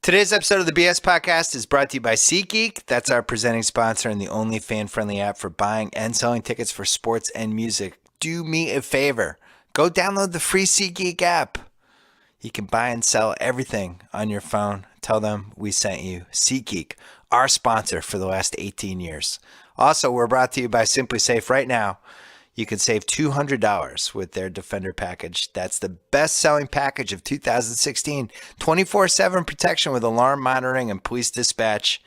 Today's episode of the BS Podcast is brought to you by SeatGeek. That's our presenting sponsor and the only fan-friendly app for buying and selling tickets for sports and music. Do me a favor. Go download the free SeatGeek app. You can buy and sell everything on your phone. Tell them we sent you. SeatGeek, our sponsor for the last 18 years. Also, we're brought to you by Simply Safe right now. You can save $200 with their Defender package. That's the best-selling package of 2016. 24/7 protection with alarm monitoring and police dispatch.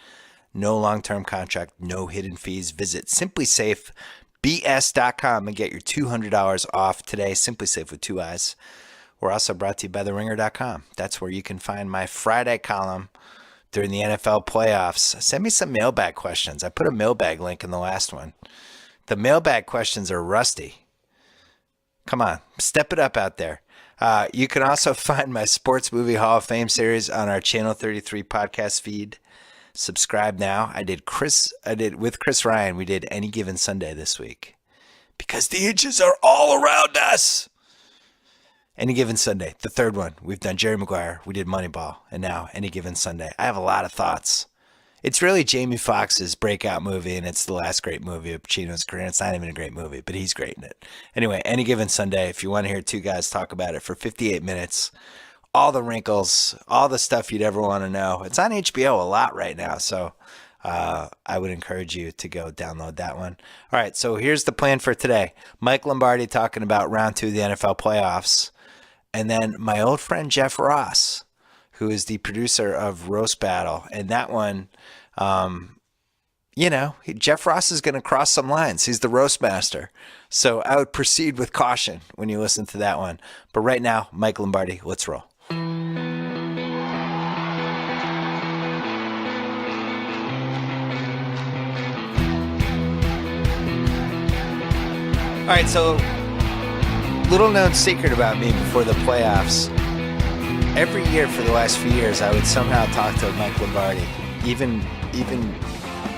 No long-term contract, no hidden fees. Visit simplysafebs.com and get your $200 off today. Simply Safe with two eyes. We're also brought to you by theringer.com. That's where you can find my Friday column during the NFL playoffs. Send me some mailbag questions. I put a mailbag link in the last one. The mailbag questions are rusty. Come on, step it up out there. You can also find my Sports Movie Hall of Fame series on our Channel 33 podcast feed. Subscribe now. I did with Chris Ryan. We did Any Given Sunday this week because the inches are all around us. Any Given Sunday, the third one. We've done Jerry Maguire. We did Moneyball, and now Any Given Sunday. I have a lot of thoughts. It's really Jamie Foxx's breakout movie, and it's the last great movie of Pacino's career. It's not even a great movie, but he's great in it. Anyway, Any Given Sunday, if you want to hear two guys talk about it for 58 minutes, all the wrinkles, all the stuff you'd ever want to know. It's on HBO a lot right now, so I would encourage you to go download that one. All right, so here's the plan for today. Mike Lombardi talking about round 2 of the NFL playoffs, and then my old friend Jeff Ross, who is the producer of Roast Battle. And that one, Jeff Ross is going to cross some lines. He's the roast master. So I would proceed with caution when you listen to that one. But right now, Mike Lombardi, let's roll. All right, so little known secret about me before the playoffs. Every year for the last few years, I would somehow talk to Mike Lombardi, even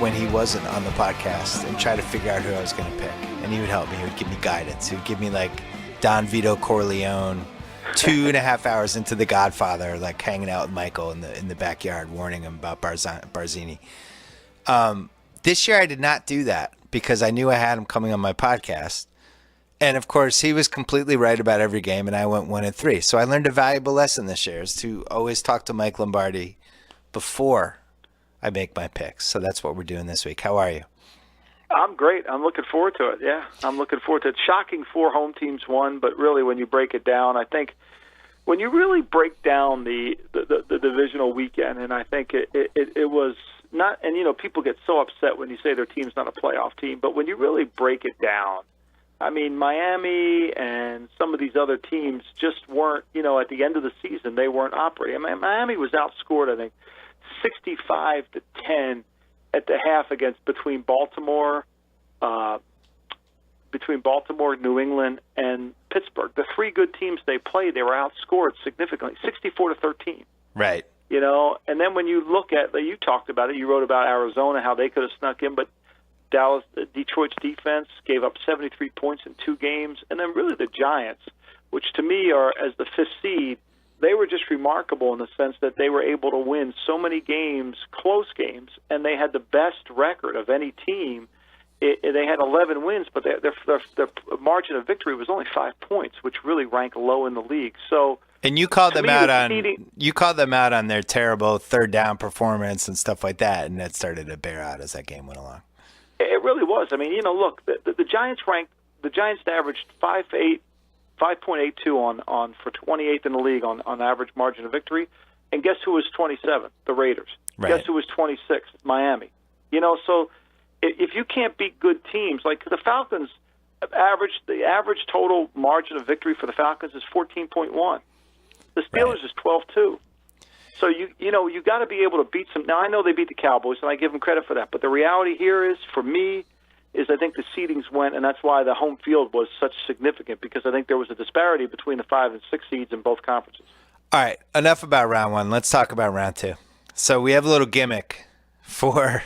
when he wasn't on the podcast, and try to figure out who I was going to pick. And he would help me. He would give me guidance. He would give me like Don Vito Corleone, 2.5 hours into The Godfather, like hanging out with Michael in the backyard, warning him about Barzini. This year I did not do that because I knew I had him coming on my podcast. And, of course, he was completely right about every game, and I went 1-3. So I learned a valuable lesson this year is to always talk to Mike Lombardi before I make my picks. So that's what we're doing this week. How are you? I'm great. I'm looking forward to it, yeah. I'm looking forward to it. Shocking 4 home teams won, but really when you break it down, I think when you really break down the divisional weekend, and I think it was not – and, people get so upset when you say their team's not a playoff team, but when you really break it down, I mean, Miami and some of these other teams just weren't, at the end of the season, they weren't operating. I mean, Miami was outscored, I think, 65-10 at the half between Baltimore, New England, and Pittsburgh. The 3 good teams they played, they were outscored significantly, 64-13. Right. And then when you look at, you talked about it, you wrote about Arizona, how they could have snuck in, but Detroit's defense gave up 73 points in 2 games. And then really the Giants, which to me are, as the 5th seed, they were just remarkable in the sense that they were able to win so many games, close games, and they had the best record of any team. They had 11 wins, but their margin of victory was only 5 points, which really ranked low in the league. So, and you called them out on their terrible third down performance and stuff like that, and that started to bear out as that game went along. It really was. I mean, look, the Giants averaged 5.82 on for 28th in the league on average margin of victory, and guess who was 27th? The Raiders. Right. Guess who was 26th? Miami. So if you can't beat good teams, like the Falcons, the average total margin of victory for the Falcons is 14.1. The Steelers is 12-2. So you got to be able to beat some. Now I know they beat the Cowboys, and I give them credit for that. But the reality here is, for me, I think the seedings went, and that's why the home field was such significant, because I think there was a disparity between the 5 and 6 seeds in both conferences. All right, enough about round 1. Let's talk about round 2. So we have a little gimmick for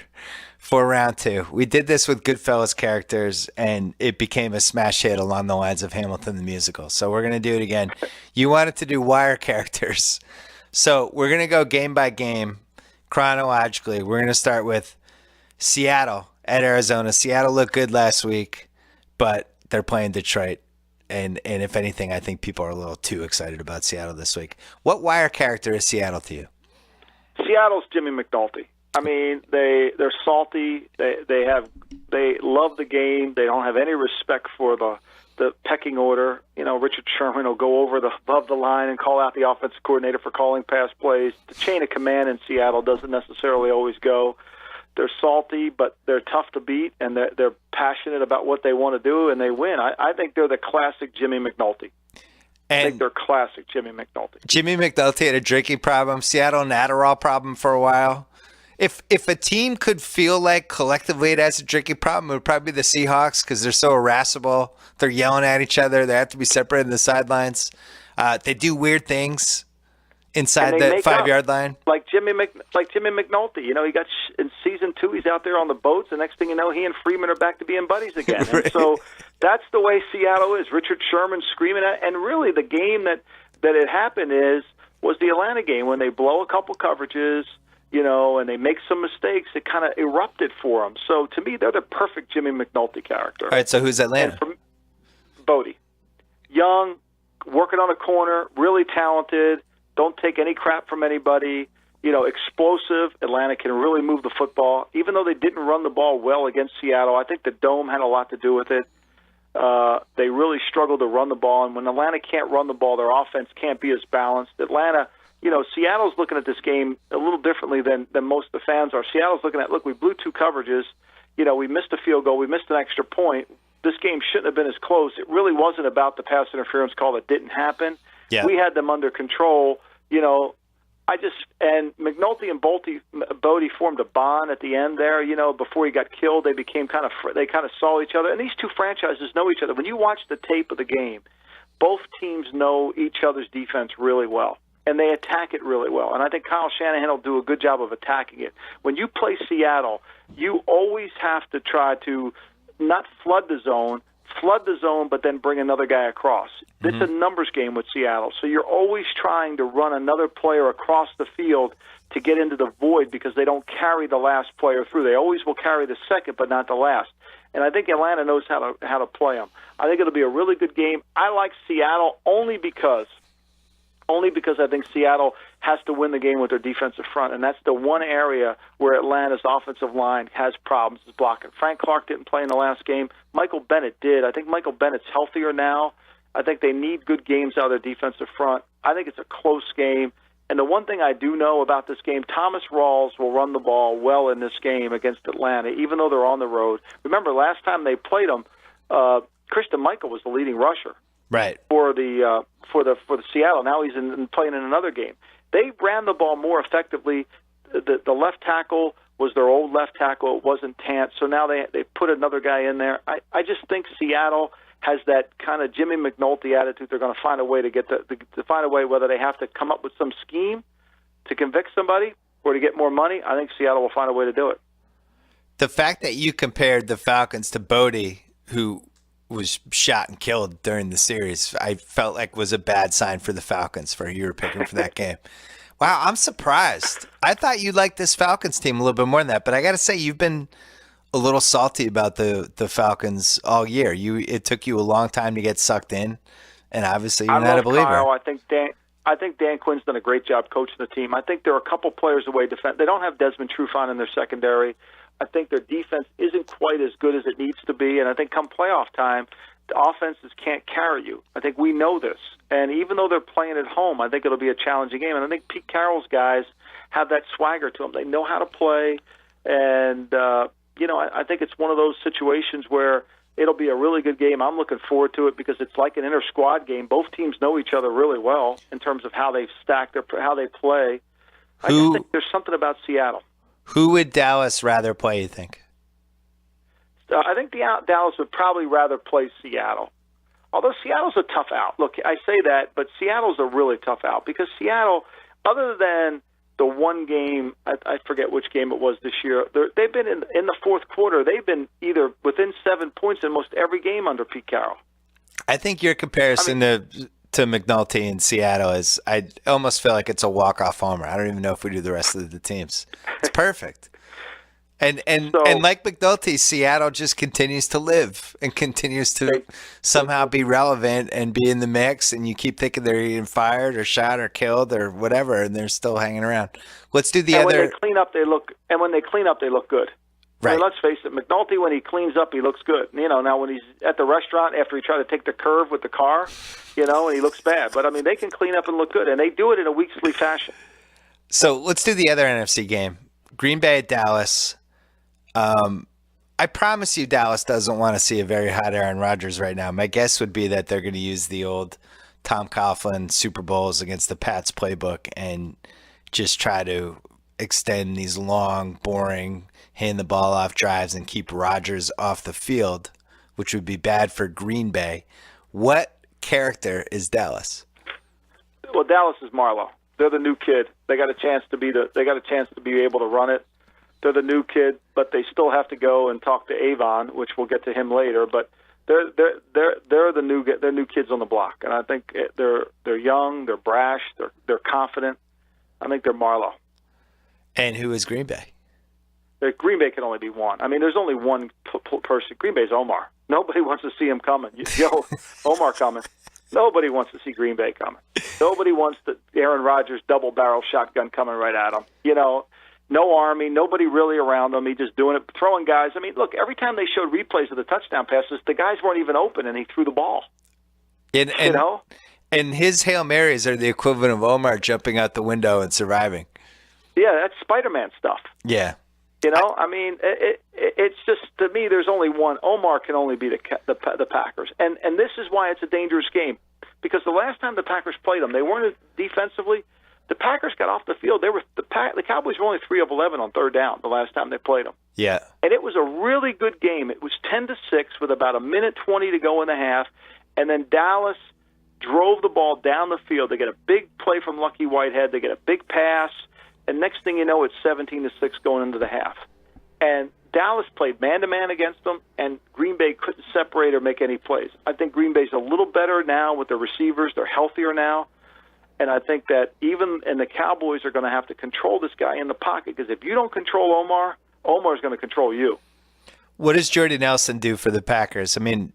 round 2. We did this with Goodfellas characters, and it became a smash hit along the lines of Hamilton the musical. So we're going to do it again. You wanted to do Wire characters. So we're going to go game by game chronologically. We're going to start with Seattle at Arizona. Seattle looked good last week, but they're playing Detroit. And if anything, I think people are a little too excited about Seattle this week. What wire character is Seattle to you? Seattle's Jimmy McNulty. I mean, they're salty. They love the game. They don't have any respect for the pecking order. You know, Richard Sherman will go above the line and call out the offensive coordinator for calling pass plays. The chain of command in Seattle doesn't necessarily always go. They're salty, but they're tough to beat, and they're passionate about what they want to do, and they win. I think they're the classic Jimmy McNulty. I think they're classic Jimmy McNulty. Jimmy McNulty had a drinking problem. Seattle an Adderall problem for a while. If a team could feel like collectively it has a drinking problem, it would probably be the Seahawks because they're so irascible. They're yelling at each other. They have to be separated in the sidelines. They do weird things inside the 5-yard line. Like Jimmy McNulty. You know, he got in season 2, he's out there on the boats. The next thing you know, he and Freeman are back to being buddies again. Right. And so that's the way Seattle is. Richard Sherman screaming at, and really the game that it happened was the Atlanta game when they blow a couple coverages, you know, and they make some mistakes. It kind of erupted for them. So to me, they're the perfect Jimmy McNulty character. All right, so who's Atlanta? Bodie. Young, working on a corner, really talented, don't take any crap from anybody, you know, explosive. Atlanta can really move the football. Even though they didn't run the ball well against Seattle, I think the Dome had a lot to do with it. They really struggled to run the ball, and when Atlanta can't run the ball, their offense can't be as balanced. Atlanta, you know, Seattle's looking at this game a little differently than most of the fans are. Seattle's looking at, look, we blew 2 coverages. You know, we missed a field goal. We missed an extra point. This game shouldn't have been as close. It really wasn't about the pass interference call that didn't happen. Yeah. We had them under control. You know, and McNulty and Bodie formed a bond at the end there. You know, before he got killed, they kind of saw each other. And these two franchises know each other. When you watch the tape of the game, both teams know each other's defense really well, and they attack it really well. And I think Kyle Shanahan will do a good job of attacking it. When you play Seattle, you always have to try to not flood the zone, but then bring another guy across. It's a numbers game with Seattle, so you're always trying to run another player across the field to get into the void because they don't carry the last player through. They always will carry the second, but not the last. And I think Atlanta knows how to play them. I think it'll be a really good game. I like Seattle only because I think Seattle has to win the game with their defensive front, and that's the one area where Atlanta's offensive line has problems is blocking. Frank Clark didn't play in the last game. Michael Bennett did. I think Michael Bennett's healthier now. I think they need good games out of their defensive front. I think it's a close game. And the one thing I do know about this game, Thomas Rawls will run the ball well in this game against Atlanta, even though they're on the road. Remember, last time they played them, Christian Michael was the leading rusher. Right. For the Seattle. Now he's playing in another game. They ran the ball more effectively. The left tackle was their old left tackle. It wasn't Tant. So now they put another guy in there. I just think Seattle has that kind of Jimmy McNulty attitude. They're going to find a way to find a way whether they have to come up with some scheme to convict somebody or to get more money. I think Seattle will find a way to do it. The fact that you compared the Falcons to Bodie, who was shot and killed during the series, I felt like was a bad sign for the Falcons for who you were picking for that game. Wow, I'm surprised. I thought you liked this Falcons team a little bit more than that, but I got to say you've been a little salty about the Falcons all year. It took you a long time to get sucked in, and obviously you're not a believer. Kyle. I think Dan Quinn's done a great job coaching the team. I think they're a couple players away defense. They don't have Desmond Trufant in their secondary. I think their defense isn't quite as good as it needs to be, and I think come playoff time, the offenses can't carry you. I think we know this. And even though they're playing at home, I think it'll be a challenging game. And I think Pete Carroll's guys have that swagger to them. They know how to play. And, I think it's one of those situations where it'll be a really good game. I'm looking forward to it because it's like an inter-squad game. Both teams know each other really well in terms of how they've stacked, how they play. I just think there's something about Seattle. Who would Dallas rather play, you think? I think Dallas would probably rather play Seattle. Although Seattle's a tough out. Look, I say that, but Seattle's a really tough out because Seattle, other than the one game, I forget which game it was this year, they've been in the fourth quarter. They've been either within 7 points in most every game under Pete Carroll. I think your comparison to McNulty in Seattle is I almost feel like it's a walk-off homer. I don't even know if we do the rest of the teams. It's perfect. And like McNulty, Seattle just continues to live and continues to somehow be relevant and be in the mix. And you keep thinking they're either fired or shot or killed or whatever, and they're still hanging around. Let's do the other. When they clean up, they look. And when they clean up, they look good. Right. I mean, let's face it, McNulty, when he cleans up, he looks good. Now when he's at the restaurant after he tried to take the curve with the car, and he looks bad. But, I mean, they can clean up and look good, and they do it in a weekly fashion. So let's do the other NFC game. Green Bay at Dallas. I promise you Dallas doesn't want to see a very hot Aaron Rodgers right now. My guess would be that they're going to use the old Tom Coughlin Super Bowls against the Pats playbook and just try to extend these long, boring, hand the ball off drives and keep Rodgers off the field, which would be bad for Green Bay. What character is Dallas? Well, Dallas is Marlowe. They're the new kid. They got a chance to be able to run it. They're the new kid, but they still have to go and talk to Avon, which we'll get to him later. But they're new kids on the block, and I think they're young, they're brash, they're confident. I think they're Marlowe. And who is Green Bay? Green Bay can only be one. I mean, there's only one person. Green Bay's Omar. Nobody wants to see him coming. Omar coming. Nobody wants to see Green Bay coming. Nobody wants the Aaron Rodgers double-barrel shotgun coming right at him. No army, nobody really around him. He just doing it, throwing guys. I mean, look, every time they showed replays of the touchdown passes, the guys weren't even open, and he threw the ball. And his Hail Marys are the equivalent of Omar jumping out the window and surviving. Yeah, that's Spider-Man stuff. Yeah. I mean, it's just, to me, there's only one. Omar can only be the Packers. And this is why it's a dangerous game. Because the last time the Packers played them, they weren't defensively. The Packers got off the field. The Cowboys were only 3 of 11 on third down the last time they played them. Yeah. And it was a really good game. It was 10-6 with about 1:20 to go in the half. And then Dallas drove the ball down the field. They get a big play from Lucky Whitehead. They get a big pass. And next thing you know, it's 17-6 going into the half. And Dallas played man-to-man against them, and Green Bay couldn't separate or make any plays. I think Green Bay's a little better now with their receivers. They're healthier now. And I think that the Cowboys are going to have to control this guy in the pocket, because if you don't control Omar, Omar's going to control you. What does Jordy Nelson do for the Packers? I mean,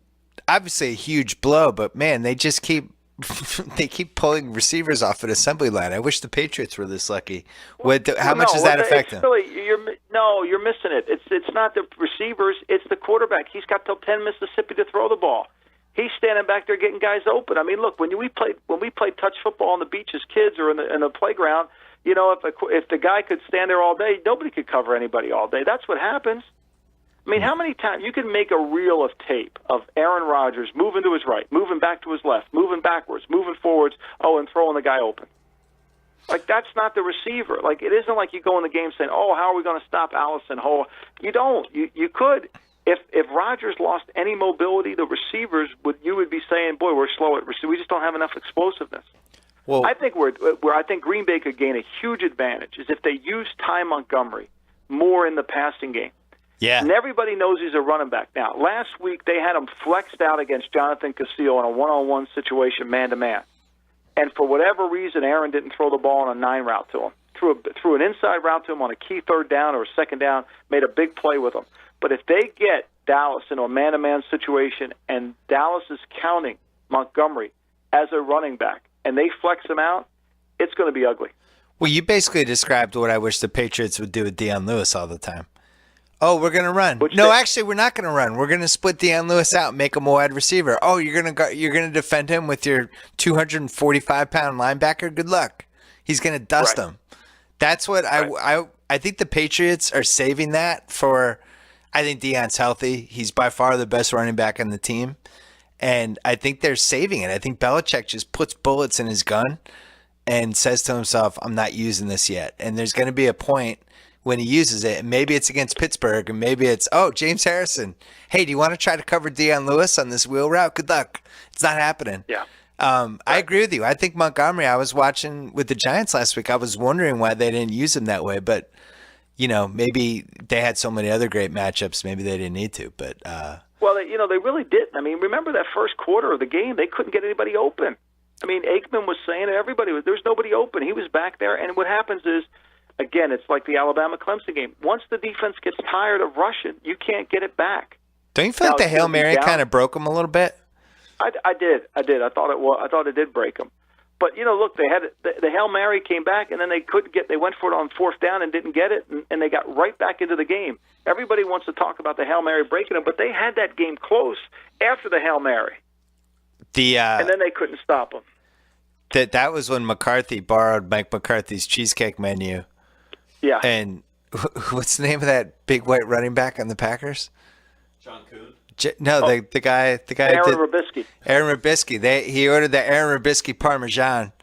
obviously a huge blow, but, man, they just keep pulling receivers off an assembly line. I wish the Patriots were this lucky. How much does that affect them? You're missing it. It's not the receivers. It's the quarterback. He's got till 10 Mississippi to throw the ball. He's standing back there getting guys open. I mean, look, when we played touch football on the beach as kids or in the playground, if the guy could stand there all day, nobody could cover anybody all day. That's what happens. I mean, how many times you can make a reel of tape of Aaron Rodgers moving to his right, moving back to his left, moving backwards, moving forwards, and throwing the guy open. Like, that's not the receiver. Like, it isn't like you go in the game saying, how are we going to stop Allison? You don't. You could. If Rodgers lost any mobility, the receivers you would be saying, boy, we're slow at receiver. We just don't have enough explosiveness. Well, I think where I think Green Bay could gain a huge advantage is if they use Ty Montgomery more in the passing game. Yeah. And everybody knows he's a running back. Now, last week they had him flexed out against Jonathan Casillo in a one-on-one situation, man-to-man. And for whatever reason, Aaron didn't throw the ball on a 9 route to him. Threw an inside route to him on a key third down or a second down, made a big play with him. But if they get Dallas into a man-to-man situation and Dallas is counting Montgomery as a running back and they flex him out, it's going to be ugly. Well, you basically described what I wish the Patriots would do with Deion Lewis all the time. Oh, we're going to run. Actually, we're not going to run. We're going to split Deion Lewis out and make him a wide receiver. Oh, you're going to defend him with your 245-pound linebacker? Good luck. He's going to dust him. That's what I think the Patriots are saving that for. I think Deion's healthy. He's by far the best running back on the team. And I think they're saving it. I think Belichick just puts bullets in his gun and says to himself, I'm not using this yet. And there's going to be a point when he uses it, and maybe it's against Pittsburgh, and maybe it's, James Harrison. Hey, do you want to try to cover Deion Lewis on this wheel route? Good luck. It's not happening. Yeah. I agree with you. I think Montgomery, I was watching with the Giants last week. I was wondering why they didn't use him that way, but maybe they had so many other great matchups. Maybe they didn't need to, but. Well, they really didn't. I mean, remember that first quarter of the game, they couldn't get anybody open. I mean, Aikman was saying it. There's nobody open. He was back there. And what happens is, again, it's like the Alabama-Clemson game. Once the defense gets tired of rushing, you can't get it back. Don't you feel like the Hail Mary kind of broke them a little bit? I did. I thought it did break them. But, look, they had the Hail Mary came back, and then they went for it on fourth down and didn't get it, and they got right back into the game. Everybody wants to talk about the Hail Mary breaking them, but they had that game close after the Hail Mary. And then they couldn't stop them. That was when McCarthy borrowed Mike McCarthy's cheesecake menu. Yeah. And what's the name of that big white running back on the Packers? John Kuhn? The guy. Aaron Rubisky. Aaron Rubisky. He ordered the Aaron Rubisky Parmesan.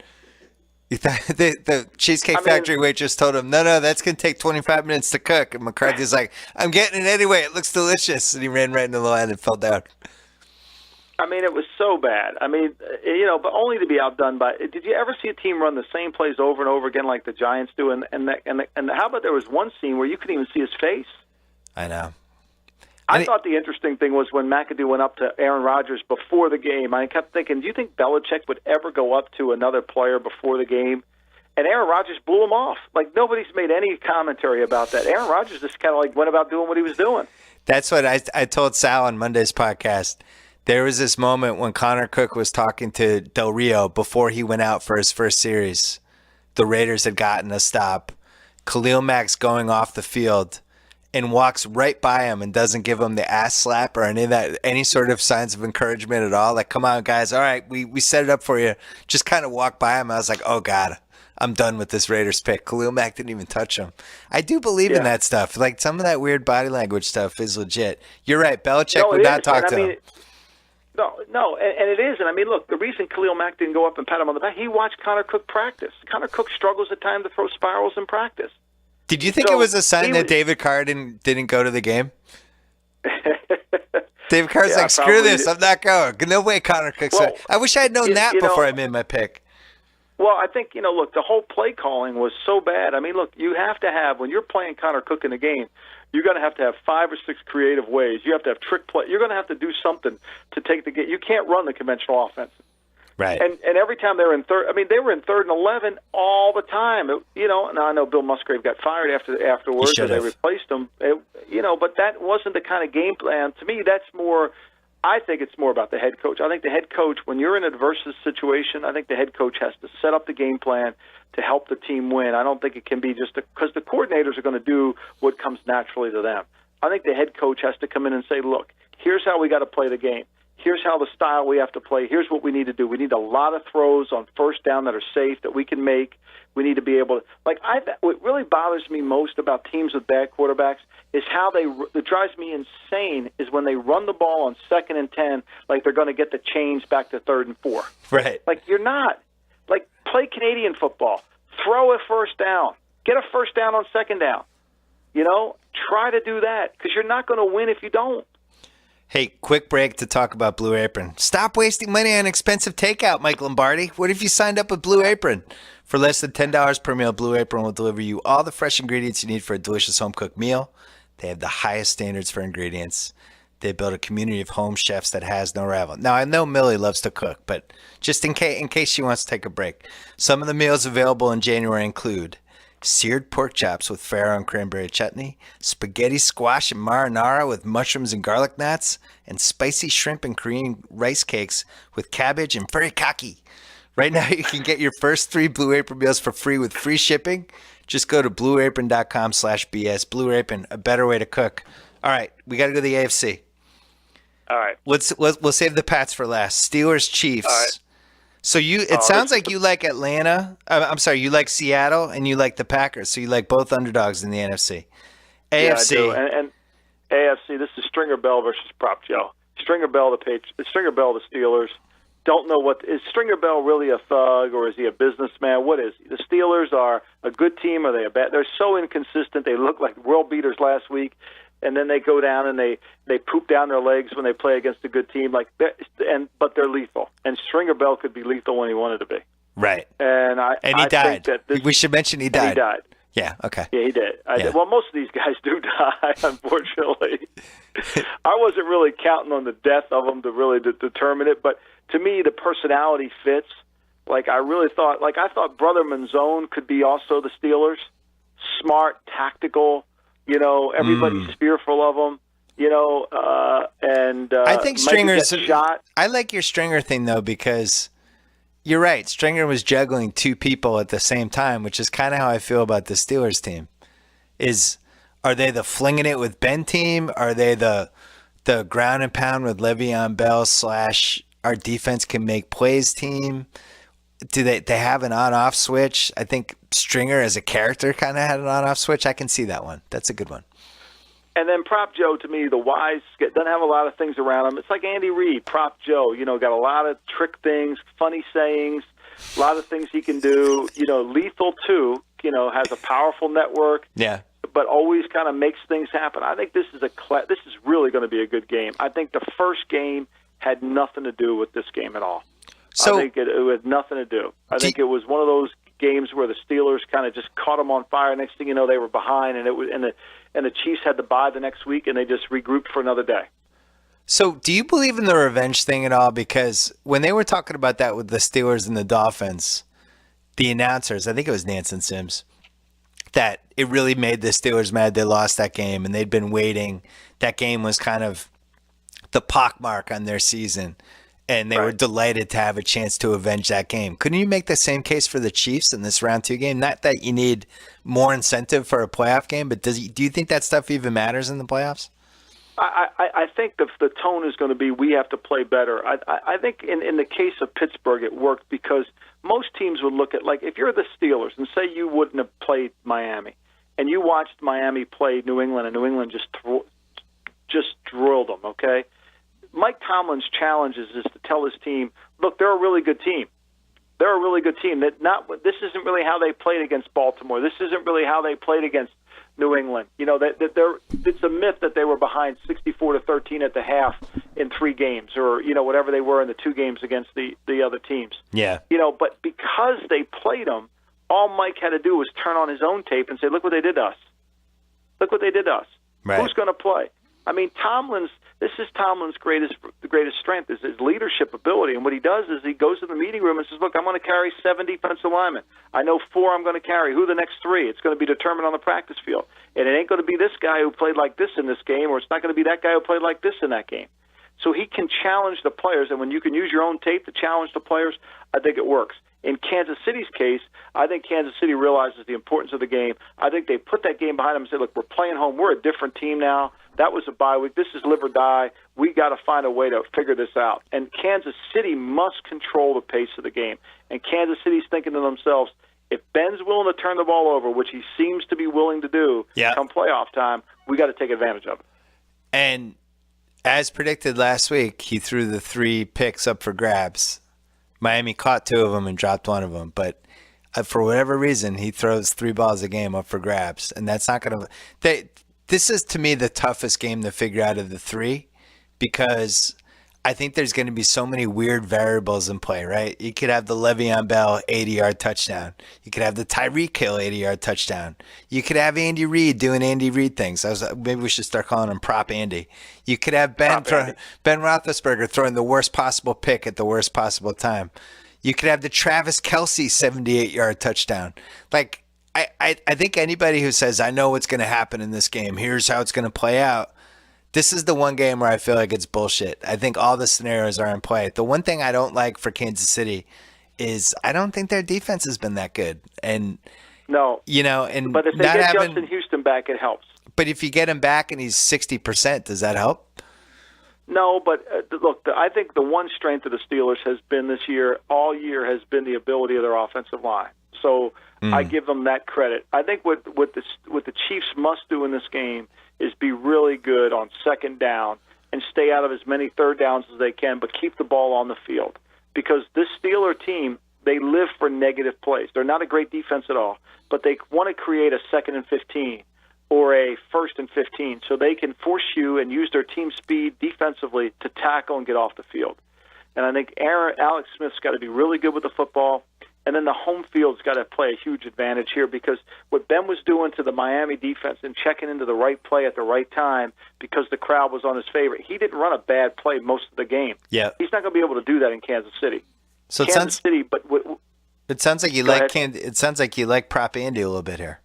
The Cheesecake Factory waitress told him, no, that's going to take 25 minutes to cook. And McCarthy's like, I'm getting it anyway. It looks delicious. And he ran right into the line and fell down. I mean, it was so bad. I mean, but only to be outdone by. Did you ever see a team run the same plays over and over again like the Giants do? And how about there was one scene where you couldn't even see his face? I know. I thought the interesting thing was when McAdoo went up to Aaron Rodgers before the game. I kept thinking, do you think Belichick would ever go up to another player before the game? And Aaron Rodgers blew him off. Like, nobody's made any commentary about that. Aaron Rodgers just kind of like went about doing what he was doing. That's what I told Sal on Monday's podcast. There was this moment when Connor Cook was talking to Del Rio before he went out for his first series. The Raiders had gotten a stop. Khalil Mack's going off the field and walks right by him and doesn't give him the ass slap or any sort of signs of encouragement at all. Like, come on, guys. All right, we set it up for you. Just kind of walk by him. I was like, oh, God, I'm done with this Raiders pick. Khalil Mack didn't even touch him. I do believe in that stuff. Like, some of that weird body language stuff is legit. You're right. Belichick would not talk to him. No, and it is. And I mean, look, the reason Khalil Mack didn't go up and pat him on the back, he watched Connor Cook practice. Connor Cook struggles at times to throw spirals in practice. Did you think it was a sign that David Carr didn't go to the game? David Carr's like, screw this, I'm not going. No way Connor Cook's I wish I had known that before I made my pick. Well, I think, look, the whole play calling was so bad. I mean, look, you have to have, when you're playing Connor Cook in a game, you're going to have 5 or 6 creative ways. You have to have trick play. You're going to have to do something to take the game. You can't run the conventional offense. Right. And every time they were in third, I mean, they were in 3rd and 11 all the time. Now I know Bill Musgrave got fired afterwards, and they replaced him. But that wasn't the kind of game plan. To me, I think it's more about the head coach. I think the head coach, when you're in an adverse situation, I think the head coach has to set up the game plan to help the team win. I don't think it can be just because the coordinators are going to do what comes naturally to them. I think the head coach has to come in and say, look, here's how we got to play the game. Here's how the style we have to play. Here's what we need to do. We need a lot of throws on first down that are safe that we can make. We need to be able to what really bothers me most about teams with bad quarterbacks is how it drives me insane is when they run the ball on 2nd and 10 like they're going to get the change back to 3rd and 4. Right. Like, you're not. Like, play Canadian football. Throw a first down. Get a first down on 2nd down. Try to do that because you're not going to win if you don't. Hey, quick break to talk about Blue Apron. Stop wasting money on expensive takeout, Mike Lombardi. What if you signed up with Blue Apron? For less than $10 per meal, Blue Apron will deliver you all the fresh ingredients you need for a delicious home-cooked meal. They have the highest standards for ingredients. They built a community of home chefs that has no rival. Now, I know Millie loves to cook, but just in case she wants to take a break, some of the meals available in January include seared pork chops with farro and cranberry chutney, spaghetti squash and marinara with mushrooms and garlic knots, and spicy shrimp and Korean rice cakes with cabbage and furikake. Right now, you can get your first 3 Blue Apron meals for free with free shipping. Just go to blueapron.com/BS. Blue Apron, a better way to cook. All right, we got to go to the AFC. All right. We'll save the Pats for last. Steelers, Chiefs. All right. So it sounds like you like Atlanta. I'm sorry, you like Seattle and you like the Packers. So you like both underdogs in the NFC. AFC. Yeah, I do. And AFC, this is Stringer Bell versus Prop Joe. Stringer Bell, the Steelers. Don't know is Stringer Bell really a thug or is he a businessman? What is he? The Steelers are a good team or are they a bad? They're so inconsistent. They look like world beaters last week, and then they go down and they poop down their legs when they play against a good team. But they're lethal. And Stringer Bell could be lethal when he wanted to be. Right. And he died. We should mention he died. He died. Yeah. Okay. Yeah, he did. Well, most of these guys do die, unfortunately. I wasn't really counting on the death of them to really determine it, but to me, the personality fits. Like, I really thought, I thought Brother Manzone could be also the Steelers. Smart, tactical, everybody's fearful of him, I think might get Stringer's shot. I like your Stringer thing, though, because you're right. Stringer was juggling two people at the same time, which is kind of how I feel about the Steelers team. Are they the flinging it with Ben team? Are they the ground and pound with Le'Veon Bell / our defense can make plays team? Do they have an on-off switch? I think Stringer as a character kind of had an on-off switch. I can see that one. That's a good one. And then Prop Joe, to me, the wise, doesn't have a lot of things around him. It's like Andy Reid, Prop Joe, got a lot of trick things, funny sayings, a lot of things he can do. Lethal, too, has a powerful network. Yeah. But always kind of makes things happen. I think this is really going to be a good game. I think the first game had nothing to do with this game at all. So, I think it had nothing to do. I think it was one of those games where the Steelers kind of just caught them on fire. Next thing you know, they were behind, and the Chiefs had to bye the next week, and they just regrouped for another day. So, do you believe in the revenge thing at all? Because when they were talking about that with the Steelers and the Dolphins, the announcers, I think it was Nance and Sims, that it really made the Steelers mad they lost that game, and they'd been waiting. That game was kind of the pockmark on their season, and they were delighted to have a chance to avenge that game. Couldn't you make the same case for the Chiefs in this round 2 game? Not that you need more incentive for a playoff game, but do you think that stuff even matters in the playoffs? I think the tone is going to be we have to play better. I think in the case of Pittsburgh it worked because most teams would look at, like, if you're the Steelers and say you wouldn't have played Miami and you watched Miami play New England and New England just drilled them, okay? Mike Tomlin's challenge is to tell his team, look, they're a really good team. They're a really good team. This isn't really how they played against Baltimore. This isn't really how they played against New England. It's a myth that they were behind 64-13 at the half in 3 games, or whatever they were in the 2 games against the other teams. Yeah. But because they played them, all Mike had to do was turn on his own tape and say, "Look what they did to us. Look what they did to us. Right. Who's going to play?" I mean, this is Tomlin's greatest strength is his leadership ability. And what he does is he goes to the meeting room and says, "Look, I'm going to carry 7 defensive linemen. I know 4 I'm going to carry. Who are the next 3? It's going to be determined on the practice field. And it ain't going to be this guy who played like this in this game, or it's not going to be that guy who played like this in that game." So he can challenge the players, and when you can use your own tape to challenge the players, I think it works. In Kansas City's case, I think Kansas City realizes the importance of the game. I think they put that game behind them and said, "Look, we're playing home. We're a different team now. That was a bye week. This is live or die. We got to find a way to figure this out." And Kansas City must control the pace of the game. And Kansas City's thinking to themselves, if Ben's willing to turn the ball over, which he seems to be willing to do come playoff time, we got to take advantage of it. And as predicted last week, he threw the 3 picks up for grabs. Miami caught 2 of them and dropped 1 of them. But for whatever reason, he throws 3 balls a game up for grabs. And that's not going to – this is, to me, the toughest game to figure out of the 3 because I think there's going to be so many weird variables in play, right? You could have the Le'Veon Bell 80-yard touchdown. You could have the Tyreek Hill 80-yard touchdown. You could have Andy Reid doing Andy Reid things. Maybe we should start calling him Prop Andy. You could have Ben Roethlisberger throwing the worst possible pick at the worst possible time. You could have the Travis Kelce 78-yard touchdown. Like, I think anybody who says, I know what's going to happen in this game, here's how it's going to play out, this is the one game where I feel like it's bullshit. I think all the scenarios are in play. The one thing I don't like for Kansas City is I don't think their defense has been that good. And no, but if they get Justin Houston back, it helps. But if you get him back and he's 60%, does that help? No, but look, I think the one strength of the Steelers has been this year, all year, has been the ability of their offensive line. So I give them that credit. I think what the Chiefs must do in this game is be really good on second down and stay out of as many third downs as they can, but keep the ball on the field. Because this Steeler team, they live for negative plays. They're not a great defense at all, but they want to create a 2nd and 15 or a 1st and 15 so they can force you and use their team speed defensively to tackle and get off the field. And I think Alex Smith's got to be really good with the football. And then the home field's got to play a huge advantage here because what Ben was doing to the Miami defense and checking into the right play at the right time because the crowd was on his favor, he didn't run a bad play most of the game. Yeah. He's not going to be able to do that in Kansas City. So Kansas City, but it sounds like you Go like ahead. It sounds like you like Prop Andy a little bit here.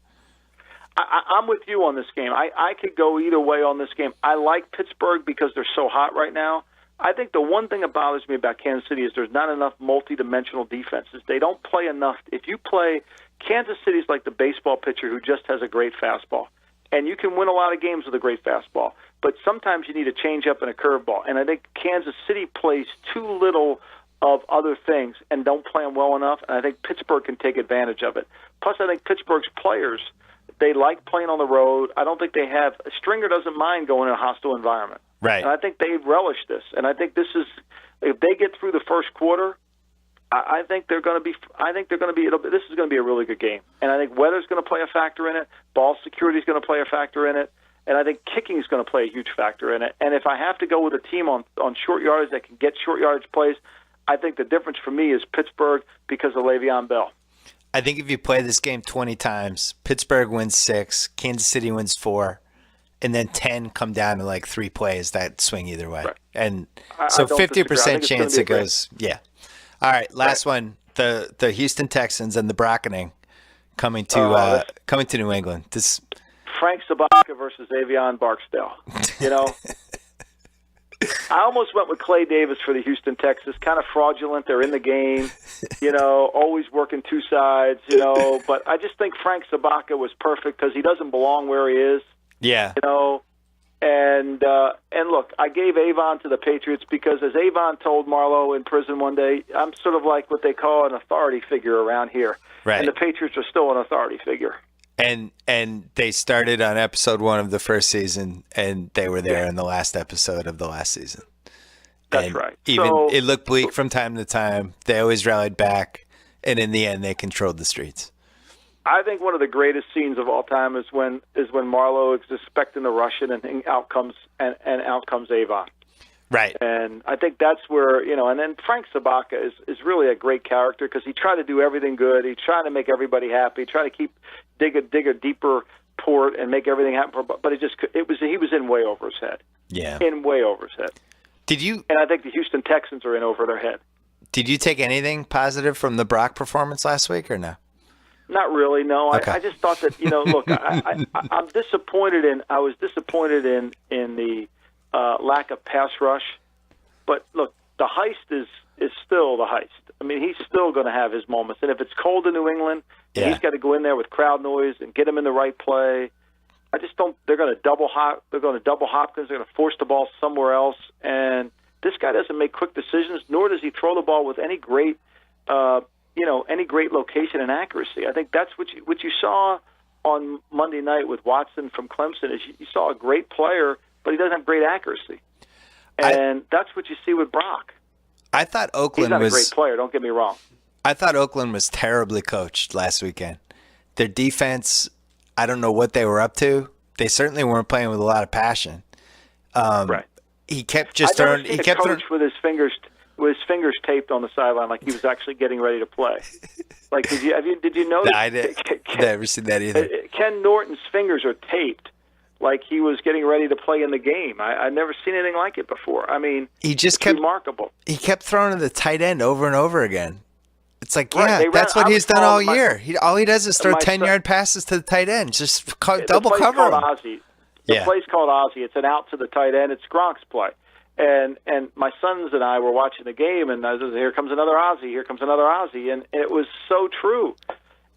I'm with you on this game. I could go either way on this game. I like Pittsburgh because they're so hot right now. I think the one thing that bothers me about Kansas City is there's not enough multi-dimensional defenses. They don't play enough. If you play, Kansas City's like the baseball pitcher who just has a great fastball. And you can win a lot of games with a great fastball. But sometimes you need a changeup and a curveball. And I think Kansas City plays too little of other things and don't play them well enough. And I think Pittsburgh can take advantage of it. Plus, I think Pittsburgh's players, they like playing on the road. I don't think they have – Stringer doesn't mind going in a hostile environment. Right. And I think they relish this. And I think this is – if they get through the first quarter, I think they're going to be – I think they're going to be – this is going to be a really good game. And I think weather's going to play a factor in it. Ball security is going to play a factor in it. And I think kicking is going to play a huge factor in it. And if I have to go with a team on short yardage that can get short yardage plays, I think the difference for me is Pittsburgh because of Le'Veon Bell. I think if you play this game 20 times, Pittsburgh wins 6, Kansas City wins 4, and then 10 come down to like 3 plays that swing either way. Right. And I so don't 50% disagree. chance it goes, yeah. All right, last one. The Houston Texans and the Brockening coming to New England. This Frank Sabaka versus Avion Barksdale. You know, I almost went with Clay Davis for the Houston Texans. Kind of fraudulent. They're in the game, you know, always working two sides, you know. But I just think Frank Sabaka was perfect because he doesn't belong where he is. Yeah. You know, and look, I gave Avon to the Patriots because, as Avon told Marlowe in prison one day, I'm sort of like what they call an authority figure around here. Right. And the Patriots are still an authority figure. And they started on episode 1 of the first season, and they were there in the last episode of the last season. That's and right. Even So, it looked bleak from time to time. They always rallied back, and in the end, they controlled the streets. I think one of the greatest scenes of all time is when Marlowe is expecting the Russian, and out comes Avon. Right. And I think that's where, you know, and then Frank Sabaka is really a great character because he tried to do everything good. He tried to make everybody happy. He tried to dig a deeper port and make everything happen. But he was in way over his head. Yeah. In way over his head. And I think the Houston Texans are in over their head. Did you take anything positive from the Brock performance last week or no? Not really, no. Okay. I just thought that, you know, look, I'm disappointed I was disappointed in the lack of pass rush. But look, the heist is still the heist. I mean, he's still going to have his moments. And if it's cold in New England, he's got to go in there with crowd noise and get him in the right play. I just don't. They're going to double Hopkins. They're going to force the ball somewhere else. And this guy doesn't make quick decisions, nor does he throw the ball with any great, any great location and accuracy. I think that's what you saw on Monday night with Watson from Clemson. Is you saw a great player, but he doesn't have great accuracy. And that's what you see with Brock. I thought Oakland He's not a great player. Don't get me wrong. I thought Oakland was terribly coached last weekend. Their defense, I don't know what they were up to. They certainly weren't playing with a lot of passion. Right. He kept just throwing. He kept throwing with his fingers taped on the sideline, like he was actually getting ready to play. Like, did you notice? I didn't. Never seen that either. Ken Norton's fingers are taped, like he was getting ready to play in the game. I've never seen anything like it before. I mean, it's remarkable. He kept throwing to the tight end over and over again. It's like, that's what he's done all year. All he does is throw 10-yard passes to the tight end. Just double cover him. The play's called Ozzie. It's an out to the tight end. It's Gronk's play. And my sons and I were watching the game, and I was, here comes another Ozzie. Here comes another Ozzie. And it was so true.